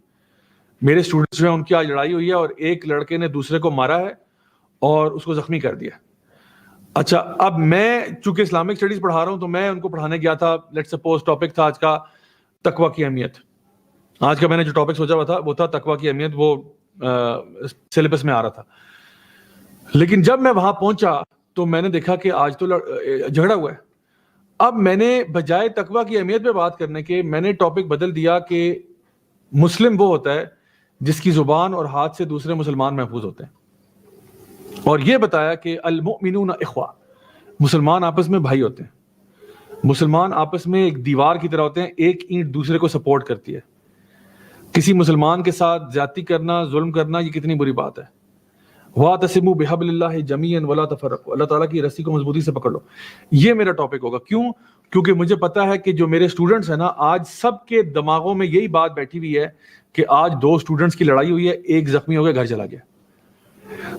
A: میرے اسٹوڈنٹس جو ہیں ان کی آج لڑائی ہوئی ہے، اور ایک لڑکے نے دوسرے کو مارا ہے اور اس کو زخمی کر دیا. اچھا، اب میں چونکہ اسلامک اسٹڈیز پڑھا رہا ہوں تو میں ان کو پڑھانے گیا تھا، لیٹ سپوز ٹاپک تھا آج کا تقویٰ کی اہمیت. آج کا میں نے جو ٹاپک سوچا ہوا تھا وہ تھا تقویٰ کی اہمیت، وہ سلیبس میں آ رہا تھا. لیکن جب میں وہاں پہنچا تو میں نے دیکھا کہ آج تو جھگڑا ہوا ہے. اب میں نے بجائے تقویٰ کی اہمیت پہ بات کرنے کے میں نے ٹاپک بدل دیا کہ مسلم وہ ہوتا ہے جس کی زبان اور ہاتھ سے دوسرے مسلمان محفوظ ہوتے ہیں، اور یہ بتایا کہ المؤمنون اخوہ، مسلمان آپس میں بھائی ہوتے ہیں، مسلمان آپس میں ایک دیوار کی طرح ہوتے ہیں، ایک اینٹ دوسرے کو سپورٹ کرتی ہے. کسی مسلمان کے ساتھ زیادتی کرنا، ظلم کرنا، یہ کتنی بری بات ہے. وَاعْتَصِمُوا بِحَبْلِ اللَّهِ جَمِيعًا وَلَا تَفَرَّقُوا، اللہ تعالیٰ کی رسی کو مضبوطی سے پکڑ لو. یہ میرا ٹاپک ہوگا. کیوں؟ کیونکہ مجھے پتا ہے کہ جو میرے اسٹوڈنٹس ہیں نا، آج سب کے دماغوں میں یہی بات بیٹھی ہوئی ہے کہ آج دو اسٹوڈنٹس کی لڑائی ہوئی ہے، ایک زخمی ہو گیا، گھر چلا گیا.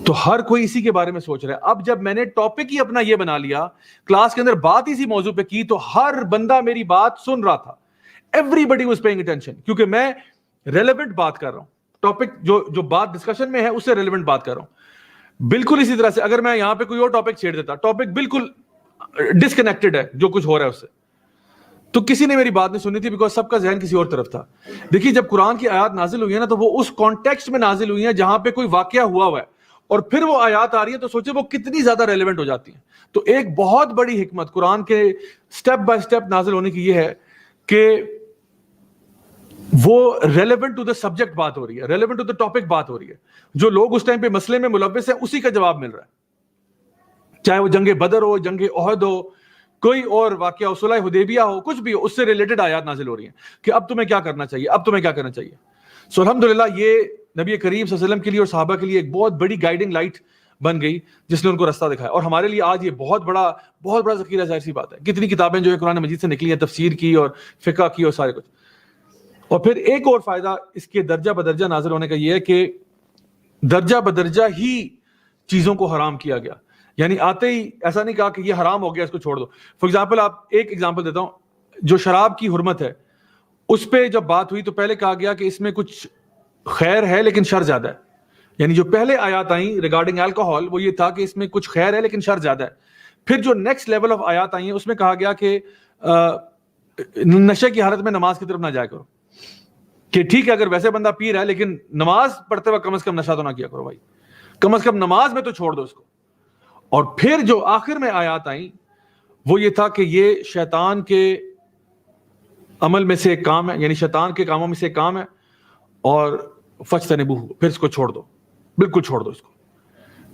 A: تو ہر کوئی اسی کے بارے میں سوچ رہا ہے. اب جب میں نے ٹاپک ہی اپنا یہ بنا لیا، کلاس کے اندر بات اسی موضوع پہ کی، تو ہر بندہ میری بات سن رہا تھا. Everybody was paying attention, کیونکہ میں ریلیونٹ بات کر رہا ہوں. ٹاپک جو بات ڈسکشن میں ہے اس سے ریلیونٹ بات کر رہا ہوں. بالکل اسی طرح سے اگر میں یہاں پہ کوئی اور ٹاپک چھیڑ دیتا، ٹاپک بالکل ڈسکنیکٹڈ ہے جو کچھ ہو رہا ہے اس سے، تو کسی نے میری بات نہیں سنی تھی، بیکاز سب کا ذہن کسی اور طرف تھا. دیکھیے جب قرآن کی آیات نازل ہوئی ہے نا، تو وہ اس کانٹیکسٹ میں نازل ہوئی ہیں جہاں پہ کوئی واقعہ ہوا ہے، اور پھر وہ آیات آ رہی ہے تو سوچے وہ کتنی زیادہ ریلیونٹ ہو جاتی ہیں. تو ایک بہت بڑی حکمت قرآن کے سٹیپ بائی سٹیپ نازل ہونے کی یہ ہے کہ وہ ریلیونٹ ٹو دا سبجیکٹ بات ہو رہی ہے، ریلیونٹ ٹو دا ٹاپک بات ہو رہی ہے. جو لوگ اس ٹائم پہ مسئلے میں ملوث ہیں اسی کا جواب مل رہا ہے، چاہے وہ جنگ بدر ہو، جنگ احد ہو، کوئی اور واقعہ ہو، صلح حدیبیہ ہو، کچھ بھی ہو، اس سے ریلیٹڈ آیات نازل ہو رہی ہیں کہ اب تمہیں کیا کرنا چاہیے، اب تمہیں کیا کرنا چاہیے. سو الحمدللہ یہ نبی کریم صلی اللہ علیہ وسلم کے لیے اور صحابہ کے لیے ایک بہت بڑی گائیڈنگ لائٹ بن گئی جس نے ان کو رستہ دکھایا. اور ہمارے لیے آج یہ بہت بڑا ذخیرہ، ظاہر سی بات ہے. کتنی کتابیں جو ہے قرآن مجید سے نکلی ہیں، تفسیر کی اور فقہ کی اور سارے کچھ. اور پھر ایک اور فائدہ اس کے درجہ بدرجہ نازل ہونے کا یہ ہے کہ درجہ بدرجہ ہی چیزوں کو حرام کیا گیا. یعنی آتے ہی ایسا نہیں کہا کہ یہ حرام ہو گیا اس کو چھوڑ دو. فار ایگزامپل آپ ایک ایگزامپل دیتا ہوں، جو شراب کی حرمت ہے اس پہ جب بات ہوئی تو پہلے کہا گیا کہ اس میں کچھ خیر ہے لیکن شر زیادہ ہے. یعنی جو پہلے آیات آئیں ریگارڈنگ الکوہول وہ یہ تھا کہ اس میں کچھ خیر ہے لیکن شر زیادہ ہے. پھر جو نیکسٹ لیول آف آیات آئی ہیں اس میں کہا گیا کہ نشے کی حالت میں نماز کی طرف نہ جایا کرو، کہ ٹھیک ہے اگر ویسے بندہ پی رہا ہے لیکن نماز پڑھتے وقت کم از کم نشہ تو نہ کیا کرو بھائی، کم از کم نماز میں تو چھوڑ دو اس کو. اور پھر جو آخر میں آیات آئیں وہ یہ تھا کہ یہ شیطان کے عمل میں سے ایک کام ہے، یعنی شیطان کے کاموں میں سے ایک کام ہے، اور فجتنبوہ، پھر اس کو چھوڑ دو، بالکل چھوڑ دو اس کو.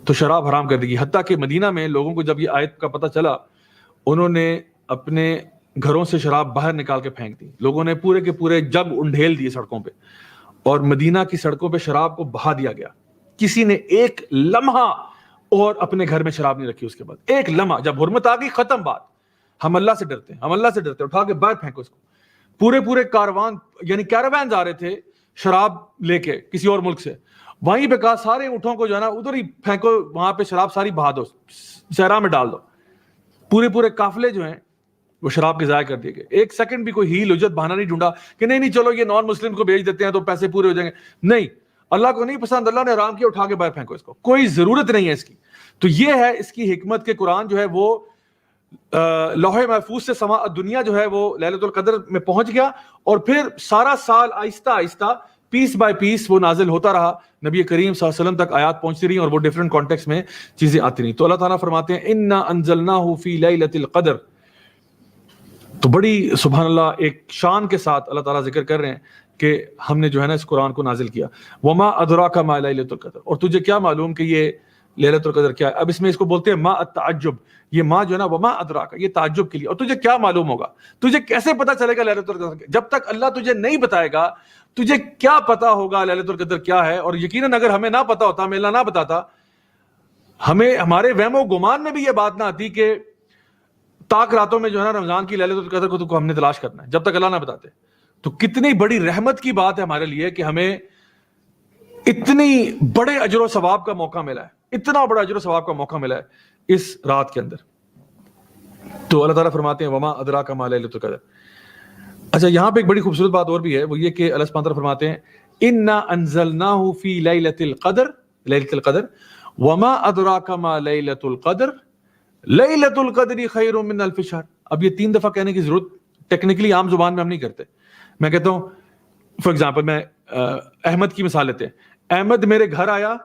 A: تو شراب حرام کر دی گئی. حتیٰ کہ مدینہ میں لوگوں کو جب یہ آیت کا پتہ چلا انہوں نے اپنے گھروں سے شراب باہر نکال کے پھینک دی. لوگوں نے پورے کے پورے جگ انڈھیل دیے سڑکوں پہ، اور مدینہ کی سڑکوں پہ شراب کو بہا دیا گیا. کسی نے ایک لمحہ اور اپنے گھر میں شراب نہیں رکھی. اس کے بعد ایک لمحہ جب حرمت آ گئی ختم بات. ہم اللہ سے ڈرتے ہیں، ہم اللہ سے ڈرتے ہیں، اٹھا کے باہر پھینکو اس کو. پورے کاروان یعنی کیراوینز آ رہے تھے شراب لے کے کسی اور ملک سے، وہیں پہ کہا سارے اونٹوں کو جو ہے نا ادھر ہی پھینکو، وہاں پہ شراب ساری بہا دو، صحرا میں ڈال دو. پورے قافلے جو ہیں وہ شراب کے ضائع کر دیے گئے. ایک سیکنڈ بھی کوئی ہیل حجت بہانہ نہیں ڈھونڈا کہ نہیں چلو یہ نان مسلم کو بھیج دیتے ہیں تو پیسے پورے ہو جائیں گے. نہیں، اللہ کو نہیں پسند, اللہ نے حرام کیا, اٹھا کے باہر پھینکو اس کو, کوئی ضرورت نہیں ہے اس کی. تو یہ ہے اس کی حکمت کہ قرآن جو ہے وہ لوح محفوظ سے سما دنیا جو ہے وہ لیلۃ القدر میں پہنچ گیا, اور پھر سارا سال آہستہ آہستہ پیس بائی پیس وہ نازل ہوتا رہا, نبی کریم صلی اللہ علیہ وسلم تک آیات پہنچتی رہی اور وہ ڈیفرنٹ کانٹیکس میں چیزیں آتی رہی. تو اللہ تعالیٰ فرماتے ہیں انا انزلناہ فی لیلۃ القدر. تو بڑی سبحان اللہ ایک شان کے ساتھ اللہ تعالیٰ ذکر کر رہے ہیں کہ ہم نے جو ہے نا اس قرآن کو نازل کیا. وما ادراک ما لیلۃ القدر, اور تجھے کیا معلوم کہ یہ لیلۃ القدر کیا ہے. اب اس میں اس کو بولتے ہیں ما التعجب, یہ ما جو ہے نا وما ادراک, یہ تعجب کے لیے. اور تجھے کیا معلوم ہوگا, تجھے کیسے پتا چلے گا لیلۃ القدر, جب تک اللہ تجھے نہیں بتائے گا تجھے کیا پتا ہوگا لیلۃ القدر کیا ہے. اور یقیناً اگر ہمیں نہ پتا ہوتا, ہمیں اللہ نہ بتاتا, ہمیں ہمارے وہم و گمان میں بھی یہ بات نہ آتی کہ تاک راتوں میں جو ہے نا رمضان کی لیلۃ القدر کو ہم نے تلاش کرنا ہے, جب تک اللہ نہ بتاتے. تو کتنی بڑی رحمت کی بات ہے ہمارے لیے کہ ہمیں اتنی بڑے اجر و ثواب کا موقع ملا ہے, اتنا بڑا اجر و ثواب کا موقع ملا ہے اس رات کے اندر. تو اللہ تعالیٰ فرماتے ہیں وما ادراک ما لیلۃ القدر. اچھا یہاں پہ ایک بڑی خوبصورت بات اور بھی ہے, وہ یہ کہ اللہ سبحانہ وتعالیٰ فرماتے ہیں انا انزلناہ فی لیلۃ القدر, لیلۃ القدر وما ادراک ما لیلۃ القدر لیلۃ القدر خیر من الف شہر. اب یہ 3 دفعہ کہنے کی ضرورت ٹیکنیکلی عام زبان میں ہم نہیں کرتے. میں کہتا ہوں فار ایگزامپل, میں احمد کی مثال لیتے ہیں. احمد میرے گھر آیا,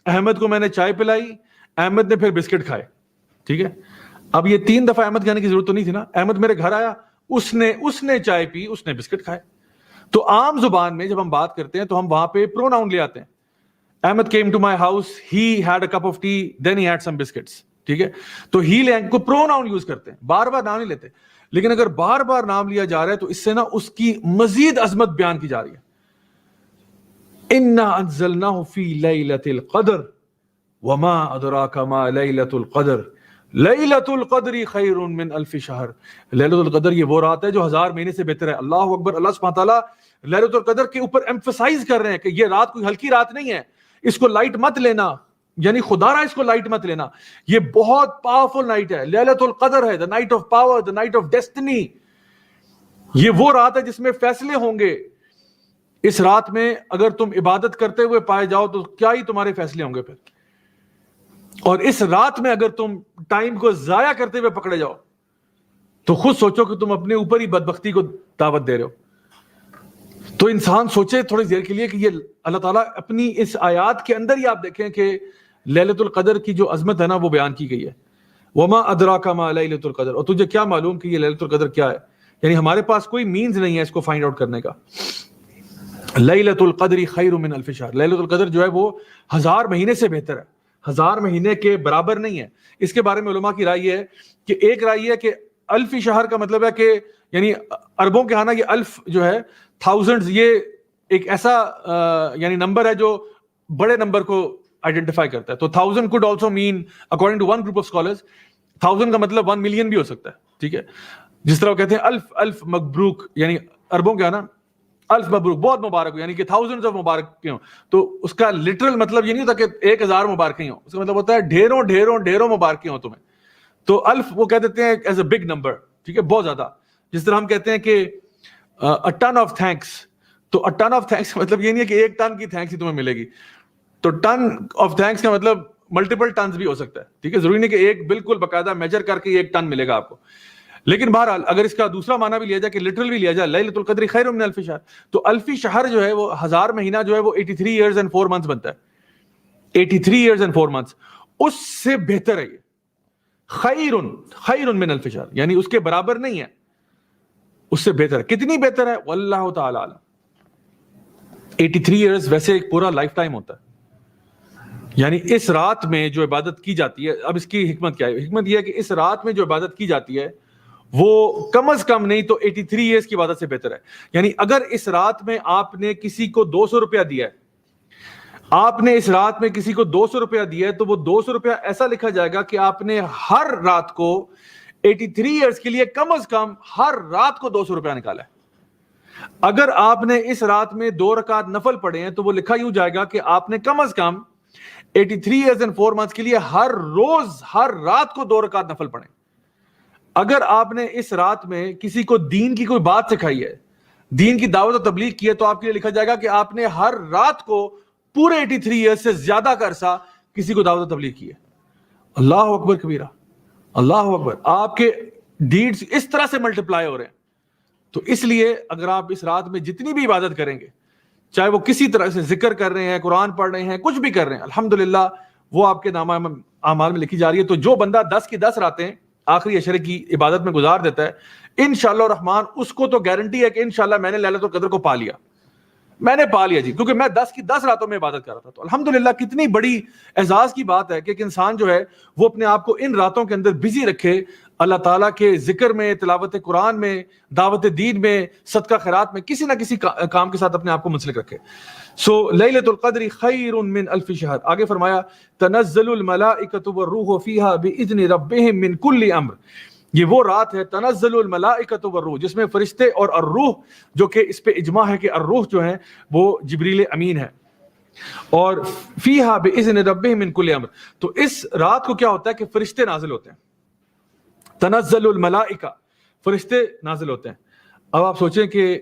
A: احمد کو میں نے چائے پلائی, احمد نے پھر بسکٹ کھائے, ٹھیک ہے. اب یہ 3 دفعہ احمد کہنے کی ضرورت تو نہیں تھی نا. احمد میرے گھر آیا, اس نے چائے پی, اس نے بسکٹ کھائے. تو عام زبان میں جب ہم بات کرتے ہیں تو ہم وہاں پہ پروناؤن لے آتے ہیں. Ahmad came to my house, he had a cup of tea, then he had some biscuits, ٹھیک ہے. تو ہی کو پروناؤن یوز کرتے ہیں, بار بار نام نہیں لیتے. لیکن اگر بار بار نام لیا جا رہا ہے تو اس سے نا اس کی مزید عظمت بیان کی جا رہی ہے. انا انزلناہ فی لیلۃ القدر وما ادراک ما لیلۃ القدر لیلۃ القدر خیر من الف شہر. لیلۃ القدر یہ وہ رات ہے جو 1000 مہینے سے بہتر ہے. اللہ اکبر. اللہ سبحانہ تعالیٰ لیلۃ القدر کے اوپر ایمفسائز کر رہے ہیں کہ یہ رات کوئی ہلکی رات نہیں ہے, اس کو لائٹ مت لینا, یعنی خدا را اس کو لائٹ مت لینا, یہ بہت پاورفل نائٹ ہے. لیلۃ القدر ہے, the night of power, the night of destiny. یہ وہ رات ہے جس میں فیصلے ہوں گے. اس رات میں اگر تم عبادت کرتے ہوئے پائے جاؤ تو کیا ہی تمہارے فیصلے ہوں گے پھر. اور اس رات میں اگر تم ٹائم کو ضائع کرتے ہوئے پکڑے جاؤ تو خود سوچو کہ تم اپنے اوپر ہی بدبختی کو دعوت دے رہے ہو. تو انسان سوچے تھوڑی دیر کے لیے کہ یہ اللہ تعالیٰ اپنی اس آیات کے اندر ہی آپ دیکھیں کہ لیلۃ القدر کی جو عظمت ہے نا وہ بیان کی گئی ہے. وما ادراک ما لیلۃ القدر, اور تجھے کیا معلوم کہ یہ لیلۃ القدر کیا ہے. یعنی ہمارے پاس کوئی مینز نہیں ہے اس کو فائنڈ آؤٹ کرنے کا. لیلۃ القدر خیر من الف شہر. لیلۃ القدر جو ہے وہ 1000 مہینے سے بہتر ہے, 1000 مہینے کے برابر نہیں ہے. اس کے بارے میں علماء کی رائے یہ ہے کہ ایک رائے یہ ہے کہ الف شہر کا مطلب ہے کہ یعنی عربوں کے ہاں نا یہ الف جو ہے تھاؤزنڈز, یہ ایک ایسا یعنی نمبر ہے جو بڑے نمبر کو آئیڈینٹیفائی کرتا ہے. تو 1000 could also mean according to one group of scholars 1000 کا مطلب 1 million بھی ہو سکتا ہے, ٹھیک ہے. جس طرح وہ کہتے ہیں الف مبروک, یعنی عربوں کے نا الف مبروک, بہت مبارک ہو, یعنی کہ thousands of مبارک ہوں. تو اس کا لٹرل مطلب یہ نہیں ہوتا کہ 1000 مبارکیں ہوں, اس کا مطلب ہوتا ہے ڈھیروں ڈھیروں ڈھیروں مبارکیں ہوں تمہیں. تو الف وہ کہہ دیتے ہیں ایز اے بگ نمبر, ٹھیک ہے, بہت زیادہ. جس طرح ہم کہتے ہیں کہ a ton of thanks, تو a ton of thanks کا مطلب یہ نہیں ہے کہ 1 ٹن کی تھینکس ہی تمہیں ملے گی. تو ٹن آف تھینکس کا مطلب ملٹیپل ٹنز بھی ہو سکتا ہے, ٹھیک ہے. ضروری نہیں کہ ایک بالکل باقاعدہ میجر کر کے 1 ٹن ملے گا آپ کو. لیکن بہرحال اگر اس کا دوسرا معنی بھی لیا جائے کہ لٹرل بھی لیا جائے لیلۃ القدر خیر من الف شہر, تو الف شہر جو ہے وہ 1000 مہینہ جو ہے وہ 83 years and 4 months بنتا ہے. 83 years and 4 months اس سے بہتر ہے. یہ خیر من الف شہر, یعنی اس کے برابر نہیں ہے, اس سے بہتر ہے. کتنی بہتر ہے واللہ تعالی اعلم. 83 years ویسے ایک پورا لائف ٹائم ہوتا ہے. یعنی اس رات میں جو عبادت کی جاتی ہے, اب اس کی حکمت کیا ہے؟ حکمت یہ ہے کہ اس رات میں جو عبادت کی جاتی ہے وہ کم از کم نہیں تو 83 years کی عبادت سے بہتر ہے. یعنی اگر اس رات میں آپ نے کسی کو 200 روپیہ دیا ہے, آپ نے اس رات میں کسی کو 200 روپیہ دیا ہے, تو وہ 200 روپیہ ایسا لکھا جائے گا کہ آپ نے ہر رات کو 83 years کے لیے کم از کم ہر رات کو 200 روپیہ نکالا ہے. اگر آپ نے اس رات میں 2 رکعت نفل پڑھے ہیں تو وہ لکھا یوں جائے گا کہ آپ نے کم از کم 83 years and 4 months کے لیے ہر روز ہر رات کو 2 رکعت نفل پڑھیں. اگر آپ نے اس رات میں کسی کو دین کی کوئی بات سکھائی ہے, دین کی دعوت و تبلیغ کی ہے, تو آپ کے لیے لکھا جائے گا کہ آپ نے ہر رات کو پورے 83 ایئرز سے زیادہ کا عرصہ کسی کو دعوت و تبلیغ کی ہے. اللہ اکبر کبیرہ, اللہ اکبر. آپ کے ڈیڈز اس طرح سے ملٹیپلائی ہو رہے ہیں. تو اس لیے اگر آپ اس رات میں جتنی بھی عبادت کریں گے, چاہے وہ کسی طرح سے ذکر کر رہے ہیں, قرآن پڑھ رہے ہیں, کچھ بھی کر رہے ہیں, الحمدللہ وہ آپ کے نامہ اعمال میں لکھی جا رہی ہے. تو جو بندہ 10 کی 10 راتیں آخری عشرے کی عبادت میں گزار دیتا ہے, انشاءاللہ الرحمن اس کو تو گارنٹی ہے کہ انشاءاللہ میں نے لیلۃ القدر کو پا لیا, میں نے پا لیا جی, کیونکہ میں 10 کی 10 راتوں میں عبادت کر رہا تھا. تو الحمدللہ کتنی بڑی اعزاز کی بات ہے کہ ایک انسان جو ہے وہ اپنے آپ کو ان راتوں کے اندر بزی رکھے, اللہ تعالیٰ کے ذکر میں, تلاوت قرآن میں, دعوت دین میں, صدقہ خیرات میں, کسی نہ کسی کام کے ساتھ اپنے آپ کو منسلک رکھے. سو لیلۃ القدر خیر من الف شہر. آگے فرمایا تنزل الملائکۃ والروح فیہا باذن ربہم من کل امر. یہ وہ رات ہے تنزل الملائکۃ والروح جس میں فرشتے اور الروح, جو کہ اس پہ اجماع ہے کہ الروح جو ہیں وہ جبریل امین ہے, اور فیہا باذن ربہم من کل امر. تو اس رات کو کیا ہوتا ہے کہ فرشتے نازل ہوتے ہیں, تنزل الملائکہ, فرشتے نازل ہوتے ہیں. اب آپ سوچیں کہ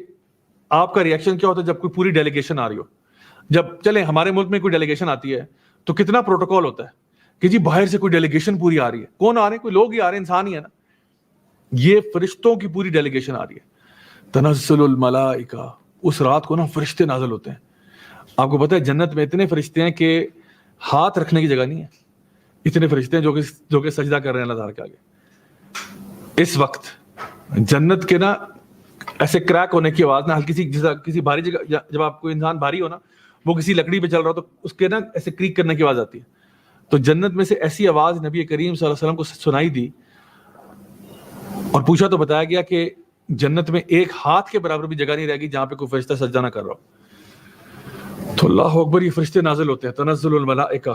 A: آپ کا ریئیکشن کیا ہوتا ہے جب کوئی پوری ڈیلیگیشن آ رہی ہو. جب چلیں ہمارے ملک میں کوئی ڈیلیگیشن آتی ہے تو کتنا پروٹوکول ہوتا ہے کہ جی باہر سے کوئی ڈیلیگیشن پوری آ رہی ہے. کون آ رہے ہیں؟ کوئی لوگ ہی آ رہے ہیں, انسان ہی ہے نا. یہ فرشتوں کی پوری ڈیلیگیشن آ رہی ہے. تنزل الملائکہ, اس رات کو نا فرشتے نازل ہوتے ہیں. آپ کو پتہ ہے جنت میں اتنے فرشتے ہیں کہ ہاتھ رکھنے کی جگہ نہیں ہے. اتنے فرشتے ہیں جو کہ سجدہ کر رہے ہیں اللہ تعالیٰ کے آگے. اس وقت جنت کے نا ایسے کریک ہونے کی آواز, نہ ہلکی سی کسی بھاری جگہ, جب آپ کو انسان بھاری ہو نا, وہ کسی لکڑی پہ چل رہا ہو تو اس کے نا ایسے کریک کرنے کی آواز آتی ہے. تو جنت میں سے ایسی آواز نبی کریم صلی اللہ علیہ وسلم کو سنائی دی, اور پوچھا تو بتایا گیا کہ جنت میں ایک ہاتھ کے برابر بھی جگہ نہیں رہے گی جہاں پہ کوئی فرشتہ سجدہ نہ کر رہا ہو. تو اللہ اکبر, یہ فرشتے نازل ہوتے ہیں, تنزل الملائکہ.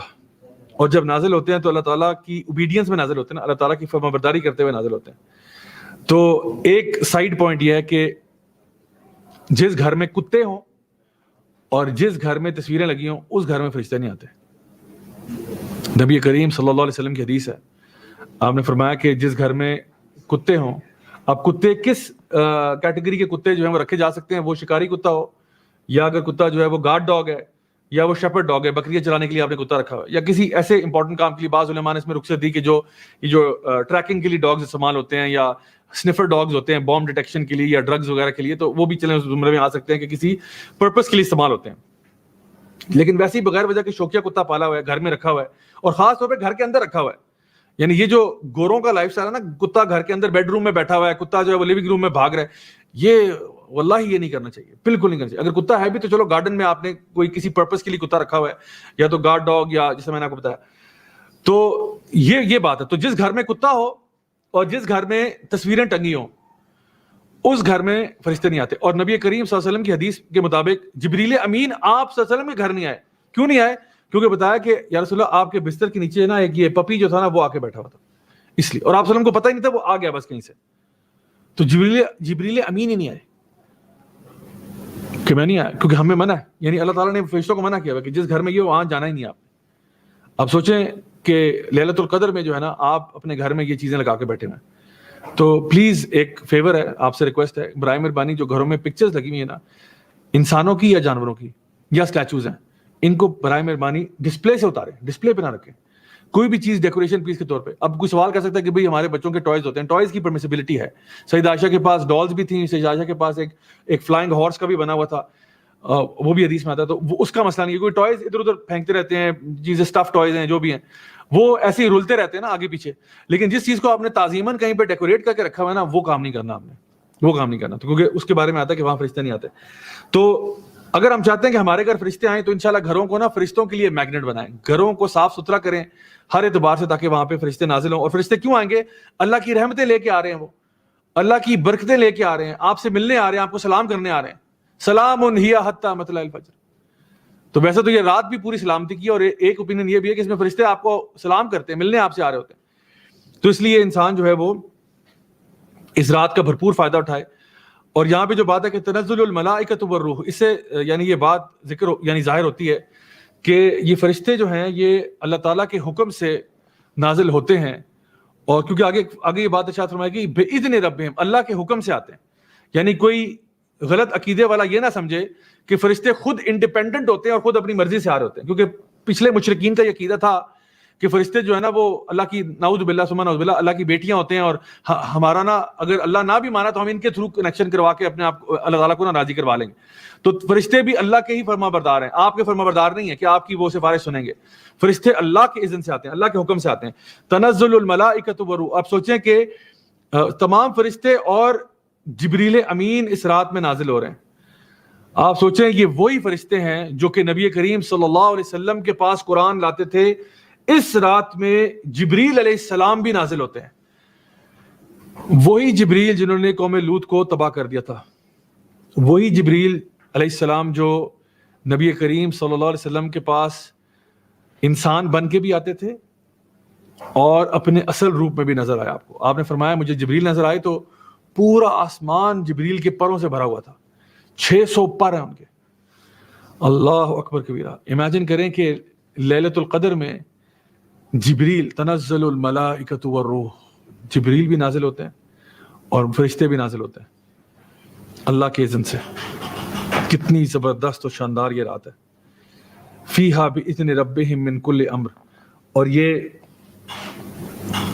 A: اور جب نازل ہوتے ہیں تو اللہ تعالیٰ کی اوبیڈینس میں نازل ہوتے ہیں نا, اللہ تعالیٰ کی فرمانبرداری کرتے ہوئے نازل ہوتے ہیں. تو ایک سائیڈ پوائنٹ یہ ہے کہ جس گھر میں کتے ہوں اور جس گھر میں تصویریں لگی ہوں اس گھر میں فرشتے نہیں آتے. نبی کریم صلی اللہ علیہ وسلم کی حدیث ہے, آپ نے فرمایا کہ جس گھر میں کتے ہوں, اب کتے کس کیٹیگری کے کتے جو ہیں وہ رکھے جا سکتے ہیں, وہ شکاری کتا ہو, یا اگر کتا جو ہے وہ گارڈ ڈاگ ہے, یا وہ شیپرڈ ڈاگ ہے, بکریاں چلانے کے لیے آپ نے کتا رکھا ہوا ہے, یا کسی ایسے امپورٹنٹ کام کے لیے. بعض علماء نے اس میں رخصت دی کہ جو ٹریکنگ کے لیے ڈاگز استعمال ہوتے ہیں, یا سنفر ڈاگز ہوتے ہیں بام ڈیٹیکشن کے لیے, یا ڈرگز وغیرہ کے لیے, تو وہ بھی چلیں اس زمرے میں آ سکتے ہیں کہ کسی پرپس کے لیے استعمال ہوتے ہیں. لیکن ویسے ہی بغیر وجہ کے شوقیہ کتا پالا ہوا ہے, گھر میں رکھا ہوا ہے, اور خاص طور پہ گھر کے اندر رکھا ہوا ہے. یعنی یہ جو گوروں کا لائف سٹائل ہے نا, کتا گھر کے اندر بیڈ روم میں بیٹھا ہوا ہے, کتا جو ہے وہ لیونگ روم میں بھاگ رہا ہے, یہ واللہ یہ نہیں کرنا چاہیے, بالکل نہیں کرنا چاہیے. اگر کتا ہے بھی تو چلو گارڈن میں آپ نے کوئی کسی پرپس کے لیے کتا رکھا ہوا ہے, یا تو گارڈ ڈاگ, یا جیسے میں نے آپ کو بتایا. تو یہ بات ہے. تو جس گھر میں کتا ہو اور جس گھر میں تصویریں ٹنگی ہوں اس گھر میں فرشتے نہیں آتے. اور نبی کریم صلی اللہ علیہ وسلم کی حدیث کے مطابق جبریل امین آپ صلی اللہ علیہ وسلم کے گھر نہیں آئے. کیوں نہیں آئے؟ کیونکہ بتایا کہ یا رسول اللہ آپ کے بستر کے نیچے نا ایک یہ پپی جو تھا نا وہ آ کے بیٹھا ہوا تھا, اس لیے. اور آپ صلی اللہ علیہ وسلم کو پتہ ہی نہیں تھا, وہ آ گیا بس کہیں سے. تو جبریل امین ہی نہیں آئے کہ میں نہیں آیا, کیونکہ ہمیں منع ہے. یعنی اللہ تعالیٰ نے فرشتوں کو منع کیا ہوا کہ جس گھر میں یہ وہاں جانا ہی نہیں آپ. اب سوچیں کہ لیلۃ القدر میں جو ہے نا آپ اپنے گھر میں یہ چیزیں لگا کے بیٹھے ہوئے ہیں. تو پلیز ایک فیور ہے, آپ سے ریکویسٹ ہے, برائے مہربانی جو گھروں میں پکچرز لگی ہوئی ہیں نا انسانوں کی یا جانوروں کی یا اسٹیچوز ہیں, ان کو برائے مہربانی ڈسپلے سے اتاریں, ڈسپلے پہ نہ رکھیں. کوئی بھی چیز ڈیکوریشن پیس کے طور پہ. اب کوئی سوال کر سکتا ہے کہ بھئی ہمارے بچوں کے ٹوائز ہوتے ہیں, ٹوائز کی پرمیسیبلٹی ہے. سیدہ عائشہ کے پاس ڈالز بھی تھیں, سیدہ عائشہ کے پاس ایک فلائنگ ہارس کا بھی بنا ہوا تھا, وہ بھی حدیث میں آتا ہے. تو وہ اس کا مسئلہ نہیں ہے. کوئی ٹوائز ادھر ادھر پھینکتے رہتے ہیں, چیزیں اسٹف ٹوائز ہیں جو بھی ہیں وہ ایسے ہی رولتے رہتے ہیں نا آگے پیچھے. لیکن جس چیز کو آپ نے تعظیماً کہیں پہ ڈیکوریٹ کر کے رکھا ہوا ہے نا, وہ کام نہیں کرنا آپ نے, وہ کام نہیں کرنا. تو کیونکہ اس کے بارے میں آتا ہے کہ وہاں فرشتے نہیں آتے. تو اگر ہم چاہتے ہیں کہ ہمارے گھر فرشتے آئیں تو انشاءاللہ گھروں کو نا فرشتوں کے لیے میگنیٹ بنائیں, گھروں کو صاف ستھرا کریں ہر اعتبار سے, تاکہ وہاں پہ فرشتے نازل ہوں. اور فرشتے کیوں آئیں گے؟ اللہ کی رحمتیں لے کے آ رہے ہیں, وہ اللہ کی برکتیں لے کے آ رہے ہیں, آپ سے ملنے آ رہے ہیں, آپ کو سلام کرنے آ رہے ہیں. سلام ہی حتی مطلع الفجر. تو ویسے تو یہ رات بھی پوری سلامتی کی, اور ایک اوپینین یہ بھی ہے کہ اس میں فرشتے آپ کو سلام کرتے ہیں, ملنے آپ سے آ رہے ہوتے ہیں. تو اس لیے انسان جو ہے وہ اس رات کا بھرپور فائدہ اٹھائے. اور یہاں پہ جو بات ہے کہ تنزل الملائکۃ والروح, اس سے یعنی یہ بات ذکر یعنی ظاہر ہوتی ہے کہ یہ فرشتے جو ہیں یہ اللہ تعالیٰ کے حکم سے نازل ہوتے ہیں. اور کیونکہ آگے یہ بات ارشاد فرمائے گی بِإِذْنِ رَبِّهِمْ, اللہ کے حکم سے آتے ہیں. یعنی کوئی غلط عقیدے والا یہ نہ سمجھے کہ فرشتے خود انڈیپینڈنٹ ہوتے ہیں اور خود اپنی مرضی سے آ رہے ہوتے ہیں, کیونکہ پچھلے مشرکین کا یہ عقیدہ تھا کہ فرشتے جو ہے نا وہ اللہ کی نعوذ باللہ ثم نعوذ باللہ اللہ کی بیٹیاں ہوتے ہیں, اور ہمارا نا اگر اللہ نہ بھی مانا تو ہم ان کے تھرو کنیکشن کروا کے اپنے آپ اللہ تعالیٰ کو نا راضی کروا لیں گے. تو فرشتے بھی اللہ کے ہی فرما بردار ہیں, آپ کے فرما بردار نہیں ہیں کہ آپ کی وہ سفارش سنیں گے. فرشتے اللہ کے اذن سے آتے ہیں, اللہ کے حکم سے آتے ہیں. تنزل الملائکۃ والروح, آپ سوچیں کہ تمام فرشتے اور جبریل امین اس رات میں نازل ہو رہے ہیں. آپ سوچیں یہ وہی فرشتے ہیں جو کہ نبی کریم صلی اللہ علیہ وسلم کے پاس قرآن لاتے تھے. اس رات میں جبریل علیہ السلام بھی نازل ہوتے ہیں, وہی جبریل جنہوں نے قوم لوط کو تباہ کر دیا تھا, وہی جبریل علیہ السلام جو نبی کریم صلی اللہ علیہ وسلم کے پاس انسان بن کے بھی آتے تھے اور اپنے اصل روپ میں بھی نظر آیا. آپ نے فرمایا مجھے جبریل نظر آئے تو پورا آسمان جبریل کے پروں سے بھرا ہوا تھا, 600 پر ہیں ان کے. اللہ اکبر کبیرہ. امیجن کریں کہ لیلۃ القدر میں جبریل, تنزل الملائکۃ والروح, جبریل بھی نازل ہوتے ہیں اور فرشتے بھی نازل ہوتے ہیں اللہ کے اذن سے. کتنی زبردست اور شاندار یہ رات ہے. فیہا باذن ربہم من کل امر, اور یہ